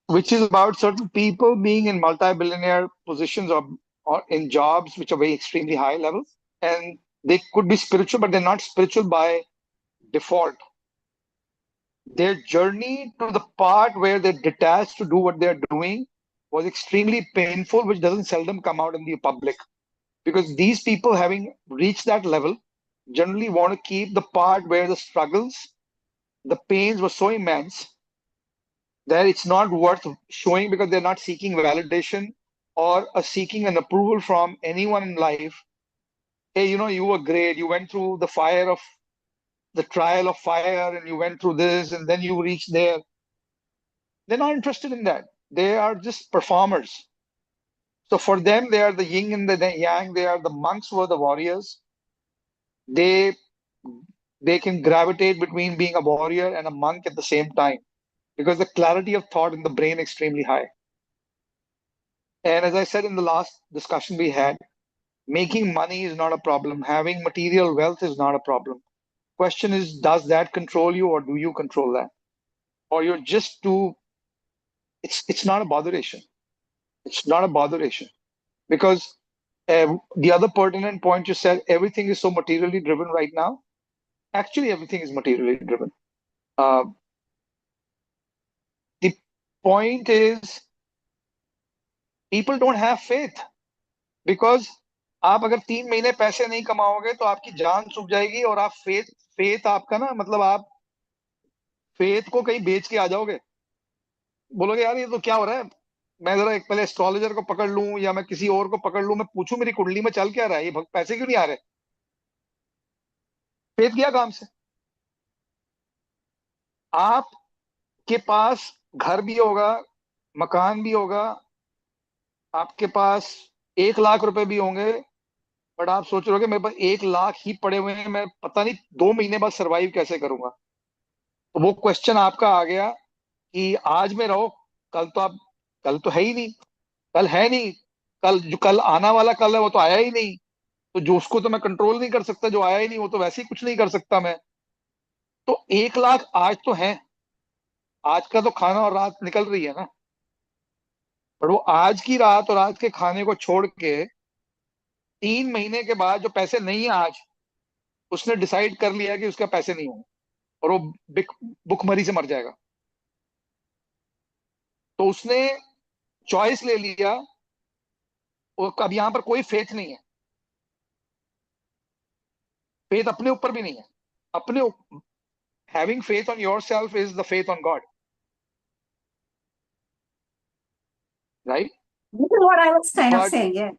which is about certain people being in multi-billionaire positions or in jobs which are very extremely high levels. And they could be spiritual, but they're not spiritual by default. Their journey to the part where they're detached to do what they're doing was extremely painful, which doesn't seldom come out in the public. Because these people, having reached that level, generally want to keep the part where the struggles, the pains were so immense that it's not worth showing, because they're not seeking validation or seeking an approval from anyone in life. Hey, you were great. You went through the trial of fire, and you went through this, and then you reached there. They're not interested in that. They are just performers. So for them, they are the yin and the yang. They are the monks who are the warriors. They can gravitate between being a warrior and a monk at the same time, because the clarity of thought in the brain is extremely high. And as I said in the last discussion we had, making money is not a problem. Having material wealth is not a problem. Question is, does that control you, or do you control that? Or you're just too, it's not a botheration. It's not a botheration. Because the other pertinent point you said, everything is so materially driven right now. Actually, everything is materially driven. point is people don't have faith because आप अगर 3 महीने पैसे नहीं कमाओगे तो आपकी जान सूख जाएगी और आप फेथ आपका ना मतलब आप फेथ को कहीं बेच के आ जाओगे, बोलोगे यार ये तो क्या हो रहा है, मैं जरा एक पहले एस्ट्रोलॉजर को पकड़ लूं या मैं किसी और को पकड़ लूं, मैं पूछूं मेरी कुंडली में चल क्या रहा है, ये पैसे क्यों नहीं आ रहे। फेथ गया काम से। आपके पास घर भी होगा, मकान भी होगा, आपके पास 1 लाख रुपए भी होंगे, बट आप सोच रहे हो कि मेरे पास 1 लाख ही पड़े हुए हैं, मैं पता नहीं 2 महीने बाद सरवाइव कैसे करूंगा। तो वो क्वेश्चन आपका आ गया कि आज में रहो, कल तो आप, कल तो है ही नहीं, कल है नहीं, कल जो कल आना वाला कल है वो तो आया ही नहीं, तो जो उसको तो मैं कंट्रोल नहीं कर सकता, जो आया ही नहीं वो तो वैसे ही कुछ नहीं कर सकता मैं। तो 1 लाख आज तो है, आज का तो खाना और रात निकल रही है ना, पर वो आज की रात और आज के खाने को छोड़ के 3 महीने के बाद जो पैसे नहीं है आज, उसने डिसाइड कर लिया कि उसका पैसे नहीं होंगे और वो भुखमरी से मर जाएगा। तो उसने चॉइस ले लिया, और अब यहां पर कोई फेथ नहीं है, फेथ अपने ऊपर भी नहीं है, अपने having faith on your self is the faith on God, right? This is what I was kind of But saying, yeah.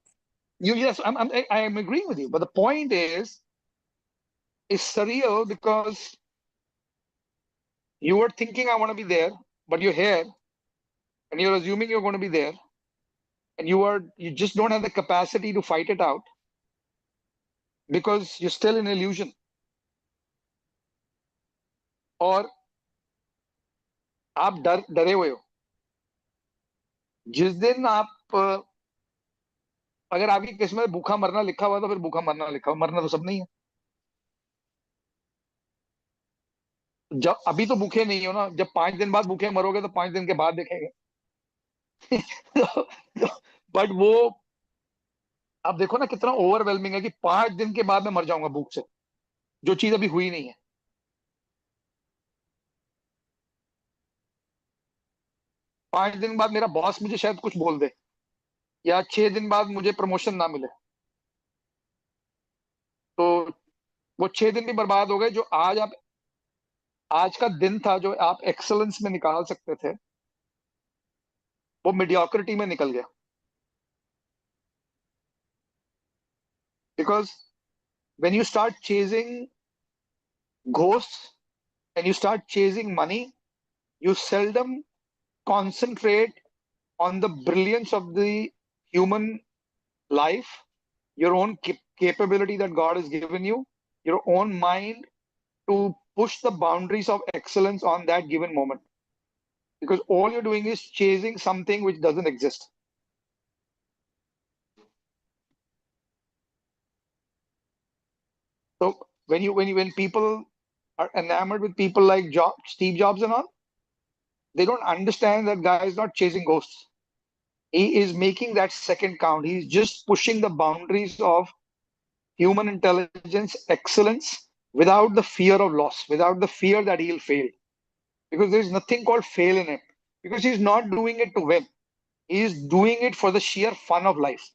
yes, I am agreeing with you, but the point is surreal because you were thinking I want to be there, but you're here and you're assuming you're going to be there, and you just don't have the capacity to fight it out because you're still in illusion. और आप डरे हुए हो। जिस दिन आप अगर आपकी किस्मत में भूखा मरना लिखा हुआ तो फिर भूखा मरना लिखा हुआ, मरना तो सब नहीं है। जब अभी तो भूखे नहीं हो ना, जब 5 दिन बाद भूखे मरोगे तो 5 दिन के बाद देखेंगे। बट वो आप देखो ना कितना ओवरवेलमिंग है कि 5 दिन के बाद मैं मर जाऊंगा भूख से, जो चीज अभी हुई नहीं है। 5 दिन बाद मेरा बॉस मुझे शायद कुछ बोल दे, या 6 दिन बाद मुझे प्रमोशन ना मिले, तो वो 6 दिन भी बर्बाद हो गए। जो आज आप, आज का दिन था जो आप एक्सेलेंस में निकाल सकते थे, वो मीडियोक्रिटी में निकल गया। Because when you start chasing ghosts and you start chasing money, you seldom concentrate on the brilliance of the human life, your own capability that God has given you, your own mind to push the boundaries of excellence on that given moment. Because all you're doing is chasing something which doesn't exist. So when people are enamored with people like Steve Jobs and all, they don't understand that guy is not chasing ghosts. He is making that second count. He's just pushing the boundaries of human intelligence, excellence, without the fear of loss, without the fear that he'll fail. Because there's nothing called fail in him. Because he's not doing it to win. He's doing it for the sheer fun of life,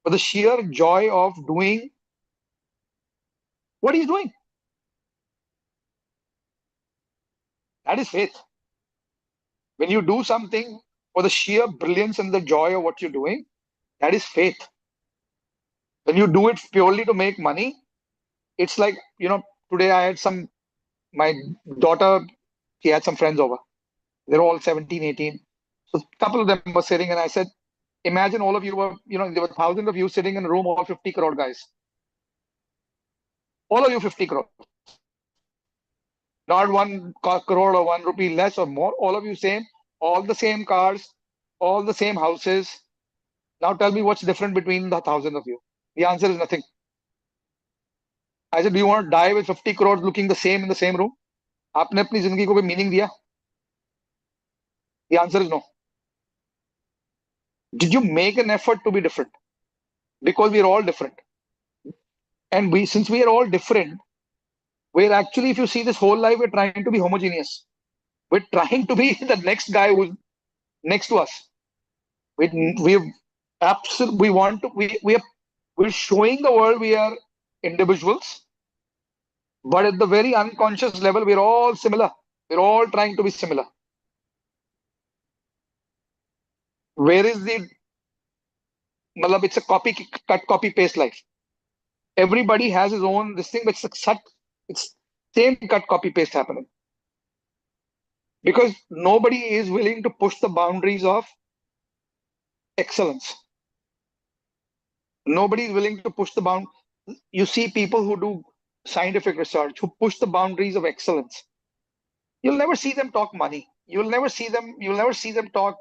for the sheer joy of doing what he's doing. That is faith. When you do something for the sheer brilliance and the joy of what you're doing, that is faith. When you do it purely to make money, it's like, today I had my daughter, she had some friends over. They're all 17, 18. So a couple of them were sitting, and I said, imagine all of you were, there were thousands of you sitting in a room, all 50 crore guys. All of you 50 crore. Not 1 crore or 1 rupee less or more. All of you same, all the same cars, all the same houses. Now tell me what's different between the thousands of you. The answer is nothing. I said, do you want to die with 50 crores looking the same in the same room? आपने अपनी जिंदगी को कोई meaning दिया? The answer is no. Did you make an effort to be different? Because we are all different. And since we are all different, we're actually, if you see this whole life, we're trying to be homogeneous. We're trying to be the next guy who's next to us. We absolutely, we want to, we're showing the world we are individuals, but at the very unconscious level, we're all similar. We're all trying to be similar. Where is the, matlab, it's a copy paste life. Everybody has his own this thing, but it's same cut copy paste happening. Because nobody is willing to push the boundaries of excellence. Nobody is willing to push the bound. You see people who do scientific research, who push the boundaries of excellence. You'll never see them talk money. You'll never see them talk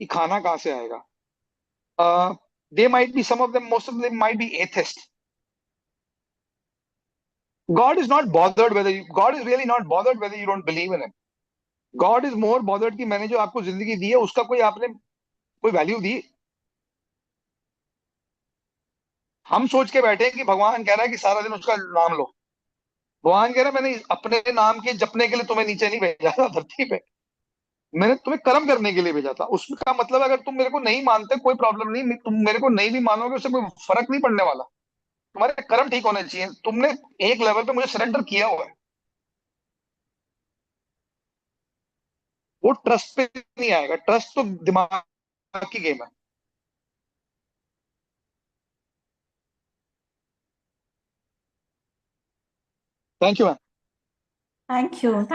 कि खाना कहाँ से आएगा. They might be, most of them might be atheists. God is really not bothered whether you don't believe in him. God is more bothered कि मैंने जो आपको जिंदगी दी है उसका आपने कोई वैल्यू दी. हम सोच के बैठे हैं कि भगवान कह रहा है कि सारा दिन उसका नाम लो. भगवान कह रहा है मैंने अपने नाम के जपने के लिए तुम्हें नीचे नहीं भेजा था धरती पे. मैंने तुम्हें कर्म करने के लिए भेजा था. उसका मतलब अगर तुम मेरे को नहीं मानते कोई प्रॉब्लम नहीं, तुम मेरे को नहीं भी मानोगे उससे कोई फर्क नहीं पड़ने वाला. तुम्हारे कर्म ठीक होने चाहिए. तुमने एक लेवल पे मुझे सरेंडर किया हुआ है. वो ट्रस्ट पे नहीं आएगा. ट्रस्ट तो दिमाग की गेम है. Thank you ma'am. Thank you.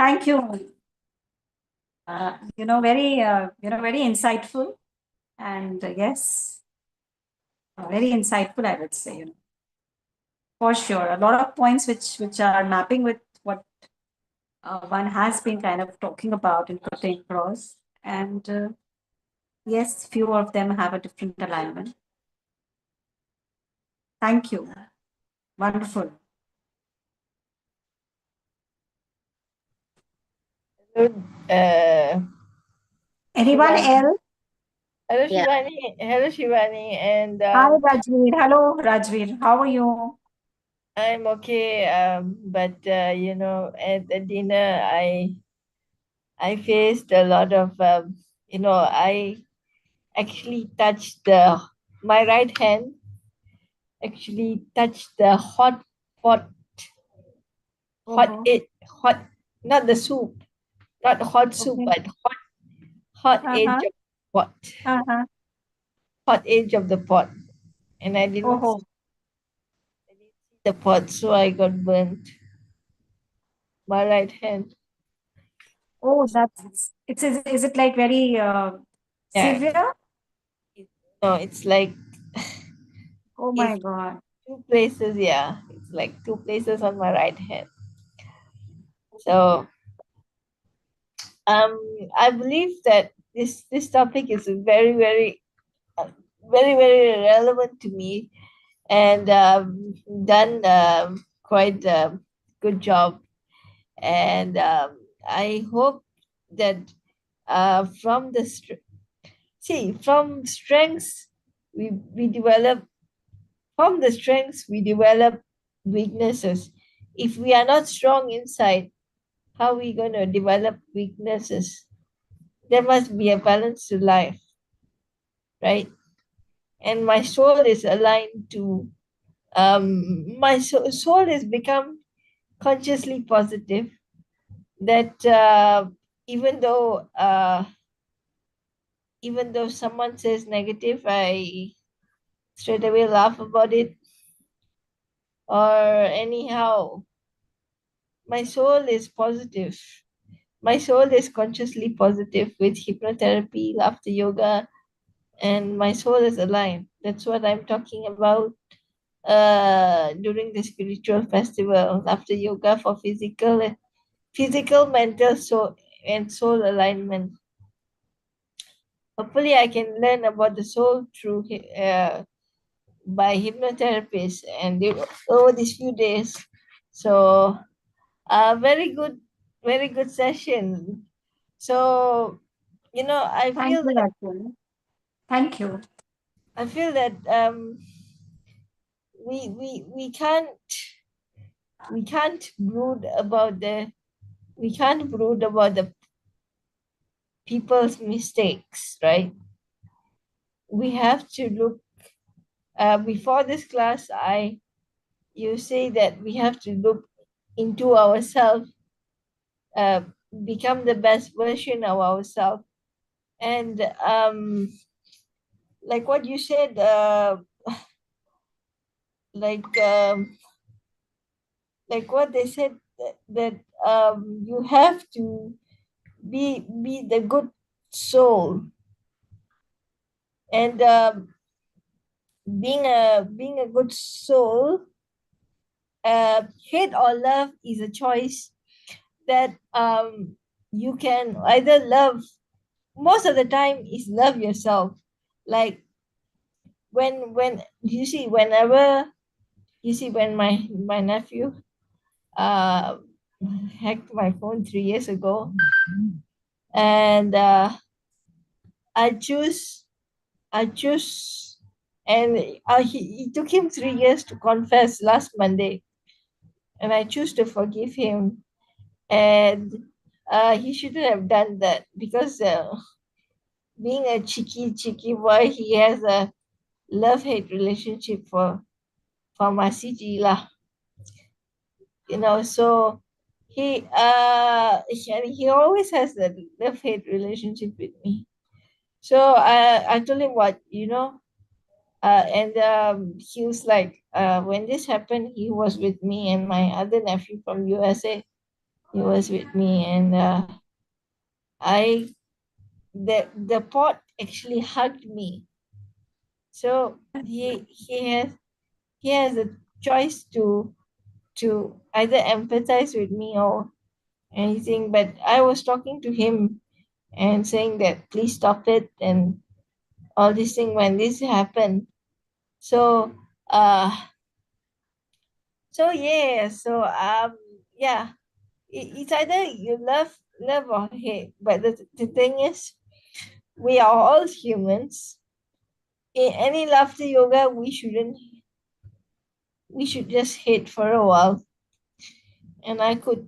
Very insightful, and yes, very insightful, I would say. For sure, a lot of points which are mapping with what one has been kind of talking about and putting across, and yes, few of them have a different alignment. Thank you. Wonderful. Uh, Anyone Shivani. else? Hello, Yeah. Shivani. Hello, Shivani. And Hi, Rajveer. Hello, Rajveer. How are you? I'm okay. But at the dinner, I faced a lot of I actually touched my right hand actually touched the hot pot, Uh-huh. hot, not the soup, not hot soup, Okay. but hot edge Uh-huh. of the pot, Uh-huh. hot edge of the pot, and I didn't Oh, see the pot, so I got burnt. My right hand. oh, that's is it like very Yeah. severe? No, it's like Oh my God. two places. Yeah, it's like two places on my right hand. So I believe that this topic is very relevant to me, and done quite a good job. And I hope that from the from strengths we develop from the strengths we develop weaknesses. If we are not strong inside, how are we going to develop weaknesses? There must be a balance to life, right? And my soul is aligned to my soul has become consciously positive, that even though someone says negative, I straight away laugh about it. Or anyhow, my soul is positive. My soul is consciously positive with hypnotherapy, laughter yoga, and my soul is aligned. That's what I'm talking about during the spiritual festival, laughter yoga for physical, mental, soul, and soul alignment. Hopefully, I can learn about the soul through by hypnotherapists and over these few days. So, very good session. So, I Thank feel you, that Rajveer. Thank you. I feel that we can't brood about the people's mistakes, right? We have to look, before this class, you say that we have to look into ourselves, become the best version of ourselves. And like what you said, like what they said, that you have to be the good soul. And being a good soul, hate or love is a choice that you can either love. Most of the time is love yourself. Like when you see, whenever you see, when my nephew uh hacked my phone 3 years ago, and I choose I choose and it took him 3 years to confess last Monday, and I choose to forgive him. And he shouldn't have done that, because being a cheeky boy, he has a love-hate relationship for Masiji lah. So he always has a love-hate relationship with me. So I told him what, and he was like, when this happened, he was with me, and my other nephew from USA, he was with me, and I the pot actually hugged me. So he has a choice to either empathize with me or anything. But I was talking to him and saying that please stop it and all this thing when this happened. So yeah, it's either you love or hate. But the thing is, we are all humans. In any laughter yoga, we should just hate for a while. And I could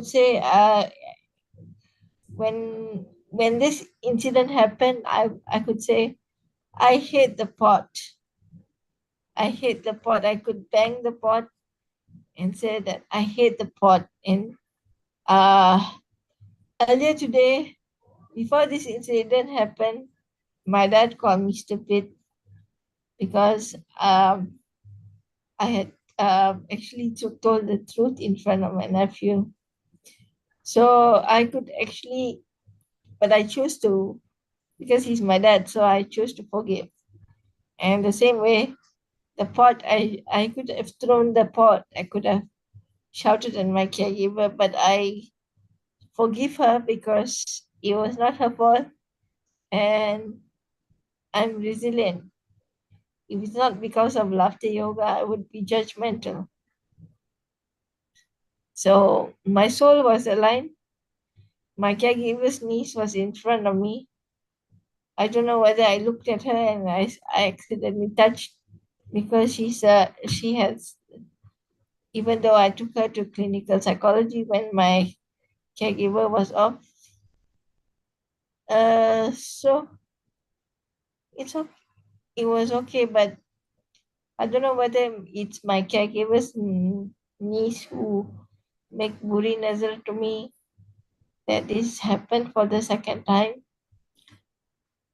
say, when this incident happened, I could say, I hate the pot. I hate the pot. I could bang the pot and say that I hate the pot. And earlier today, before this incident happened, my dad called me stupid because I had actually told the truth in front of my nephew. So I could actually, but I chose to, because he's my dad, so I chose to forgive. And the same way, the pot, I could have thrown the pot. I could have shouted at my caregiver, but I forgive her because it was not her fault. And I'm resilient. If it's not because of laughter yoga, I would be judgmental. So my soul was aligned. My caregiver's niece was in front of me. I don't know whether I looked at her and I accidentally touched, because she has, even though I took her to clinical psychology when my caregiver was off. So it was okay, but I don't know whether it's my caregiver's niece who make buri nazar to me, that this happened for the second time,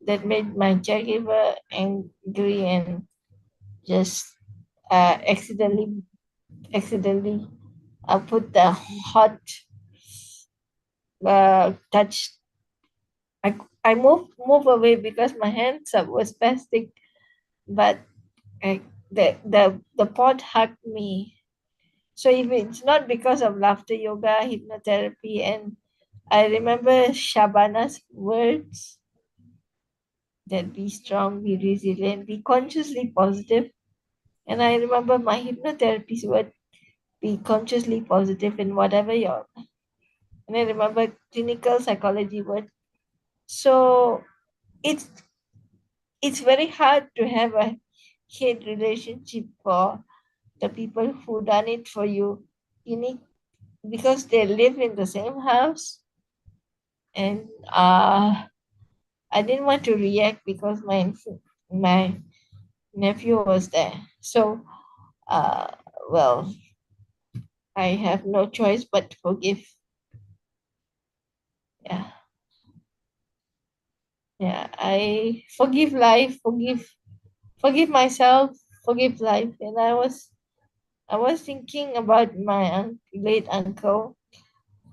that made my caregiver angry and just accidentally put the hot touch. I move away because my hands were spastic, but the pot hugged me. So if it's not because of laughter yoga, hypnotherapy, and I remember Shabana's words, that be strong, be resilient, be consciously positive. And I remember my hypnotherapist's word, be consciously positive in whatever you're. And I remember clinical psychology word. So it's very hard to have a hate relationship for the people who done it for you. You need, because they live in the same house, and I didn't want to react because my nephew was there. So, uh, well, I have no choice but to forgive. Yeah, yeah. I forgive life, forgive myself, forgive life, and I was thinking about my late uncle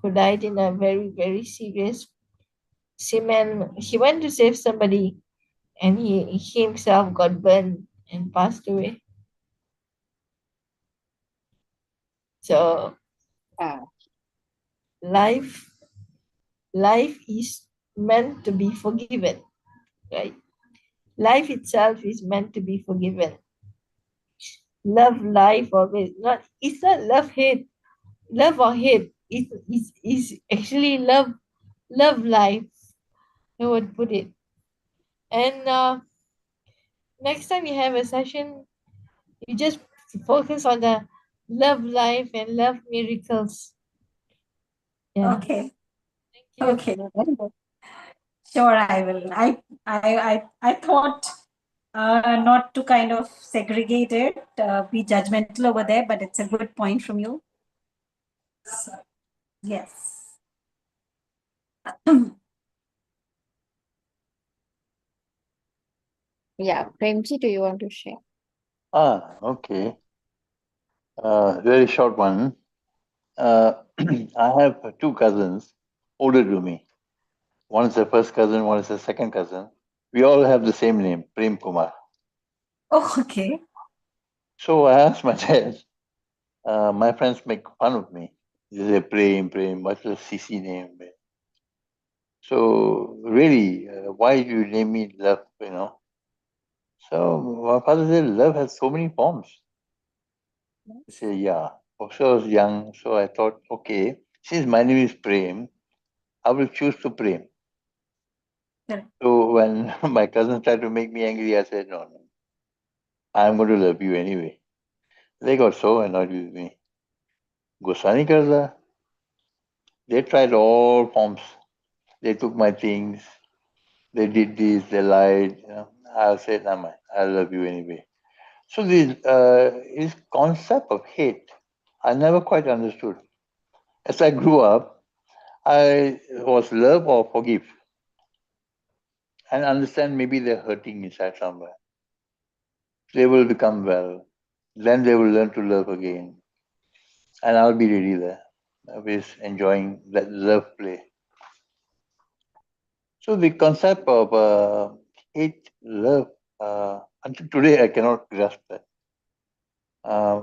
who died in a very, very serious cement. He went to save somebody and he himself got burned and passed away. So Ah, life life is meant to be forgiven, right? Life itself is meant to be forgiven. Love life always. Not it's not love or hate. It's actually love life. I would put it. And next time you have a session, you just focus on the love life and love miracles. Yeah. Okay. Thank you. Okay. Very good. Sure, I will. I thought not to kind of segregate it, be judgmental over there, but it's a good point from you. So, yes. yeah. Premji, do you want to share? Okay. Very short one. I have two cousins older to me. One is the first cousin, one is the second cousin. We all have the same name, Prem Kumar. Oh, okay. So I asked my dad, my friends make fun of me. They say, Prem, what's the CC name? So really, why do you name me Love, So my father said, love has so many forms. I said, yeah. Also, I was young, so I thought, okay, since my name is Prem, I will choose to Prem. Correct. So when my cousins tried to make me angry, I said, no, I'm going to love you anyway. They got so annoyed with me. Gosani Karza, they tried all forms. They took my things. They did this. They lied. I said, no, man, I love you anyway. So this concept of hate, I never quite understood. As I grew up, I was love or forgive, and understand maybe they're hurting inside somewhere. They will become well. Then they will learn to love again. And I'll be really there, always enjoying that love play. So the concept of hate, love, until today I cannot grasp that. Uh,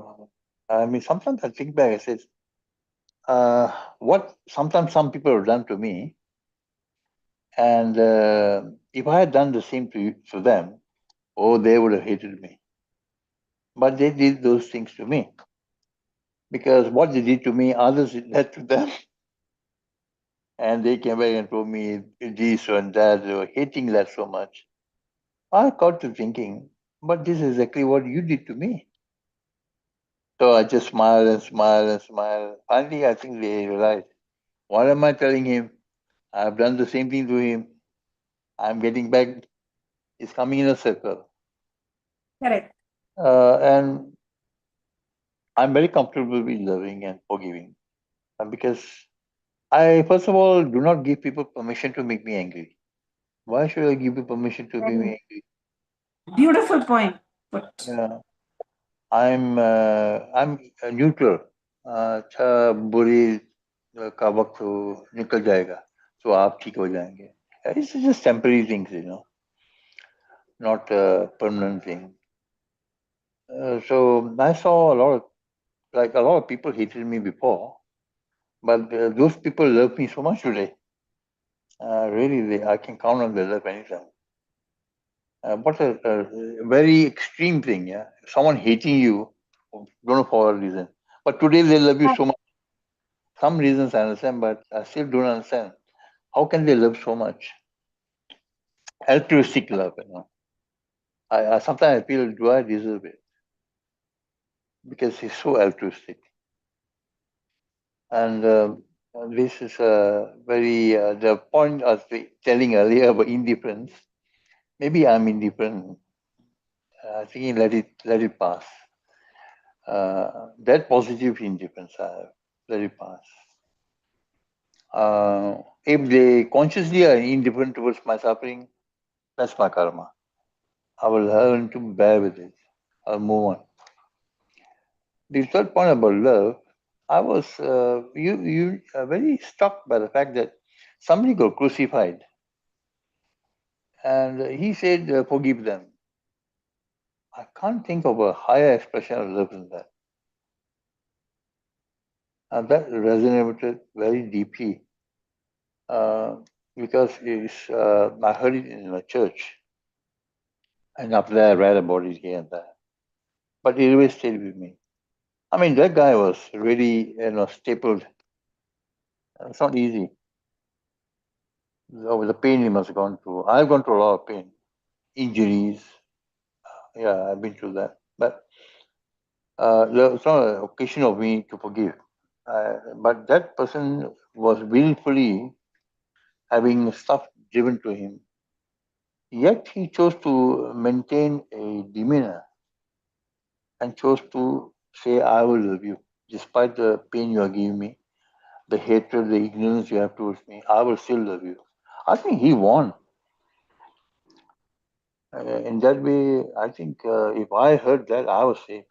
I mean, sometimes I think back, I said, what sometimes some people have done to me, and if I had done the same to them, oh, they would have hated me. But they did those things to me. Because what they did to me, others did that to them. And they came back and told me this and that, they were hating that so much. I got to thinking, but this is exactly what you did to me. So I just smiled and smiled and smiled. Finally, I think they realized, what am I telling him? I've done the same thing to him. I'm getting back. It's coming in a circle. Correct. And I'm very comfortable with loving and forgiving. Because I, first of all, do not give people permission to make me angry. Why should I give you permission to make me angry? Beautiful point. But Yeah. I'm neutral. अच्छा बुरी का वक्त निकल जाएगा तो आप ठीक हो जाएंगे. It's just temporary things, not a permanent thing. So I saw a lot of people hated me before, but those people love me so much today. Really, I can count on their love anytime. What a very extreme thing, yeah. Someone hating you, don't know for what reason, but today they love you so much. Some reasons I understand, but I still don't understand. How can they love so much? Altruistic love, I sometimes I feel, do I deserve it? Because he's so altruistic. And This is a very, the point I was telling earlier about indifference. Maybe I'm indifferent. Thinking let it pass. That positive indifference, let it pass. If they consciously are indifferent towards my suffering, that's my karma. I will learn to bear with it. I'll move on. The third point about love, I was very struck by the fact that somebody got crucified, and he said, "Forgive them." I can't think of a higher expression of love than that. And that resonated very deeply because I heard it in a church, and after that I read about it here and there. But it always stayed with me. I mean, that guy was really, stapled. It's not easy. The pain he must have gone through. I've gone through a lot of pain, injuries. Yeah, I've been through that. But it's not an occasion of me to forgive. But that person was willfully having stuff given to him. Yet he chose to maintain a demeanor and chose to say, "I will love you, despite the pain you are giving me, the hatred, the ignorance you have towards me, I will still love you." I think he won. In that way, I think if I heard that, I was saved.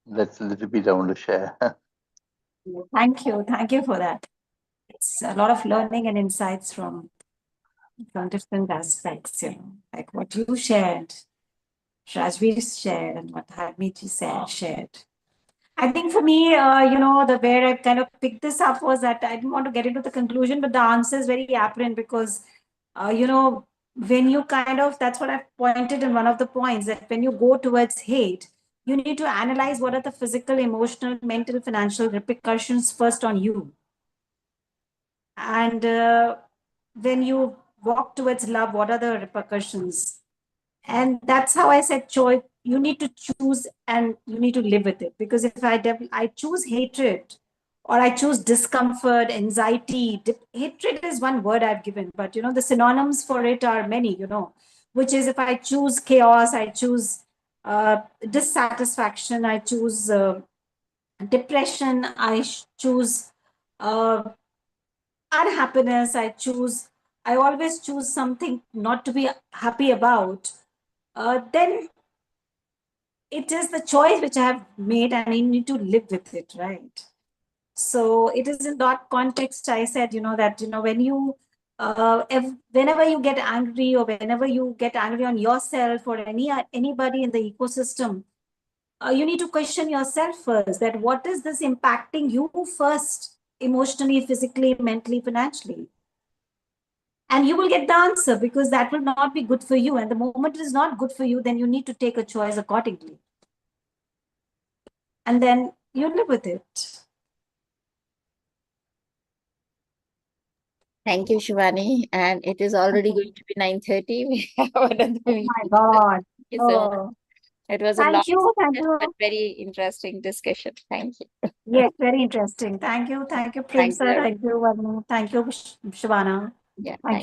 That's a little bit I want to share. Thank you for that. It's a lot of learning and insights from different aspects, like what you shared, Rajveer shared, and what Harmeet shared. I think for me, the where I kind of picked this up was that I didn't want to get into the conclusion, but the answer is very apparent because, when you that's what I've pointed in one of the points, that when you go towards hate, you need to analyze what are the physical, emotional, mental, financial repercussions first on you. And when you walk towards love, what are the repercussions? And that's how I said, choice. You need to choose and you need to live with it. Because if I choose hatred, or I choose discomfort, anxiety, hatred is one word I've given, but the synonyms for it are many, which is if I choose chaos, I choose dissatisfaction, I choose depression, I choose uh, unhappiness, I always choose something not to be happy about, then it is the choice which I have made and I need to live with it, right? So it is in that context I said, that, when you, whenever you get angry or whenever you get angry on yourself or anybody in the ecosystem, you need to question yourself first, that what is this impacting you first, emotionally, physically, mentally, financially? And you will get the answer, because that will not be good for you. And the moment it is not good for you, then you need to take a choice accordingly. And then you live with it. Thank you, Shivani. And it is already going to be 9:30. We have another Oh meeting. my God. Thank you so much. Oh, It was a long thank you. but very interesting discussion. Thank you. Yes, very interesting. Thank you, Prem Thank sir. you. Thank you, Varun. Thank you, Shivana. Yeah, Thank thank you.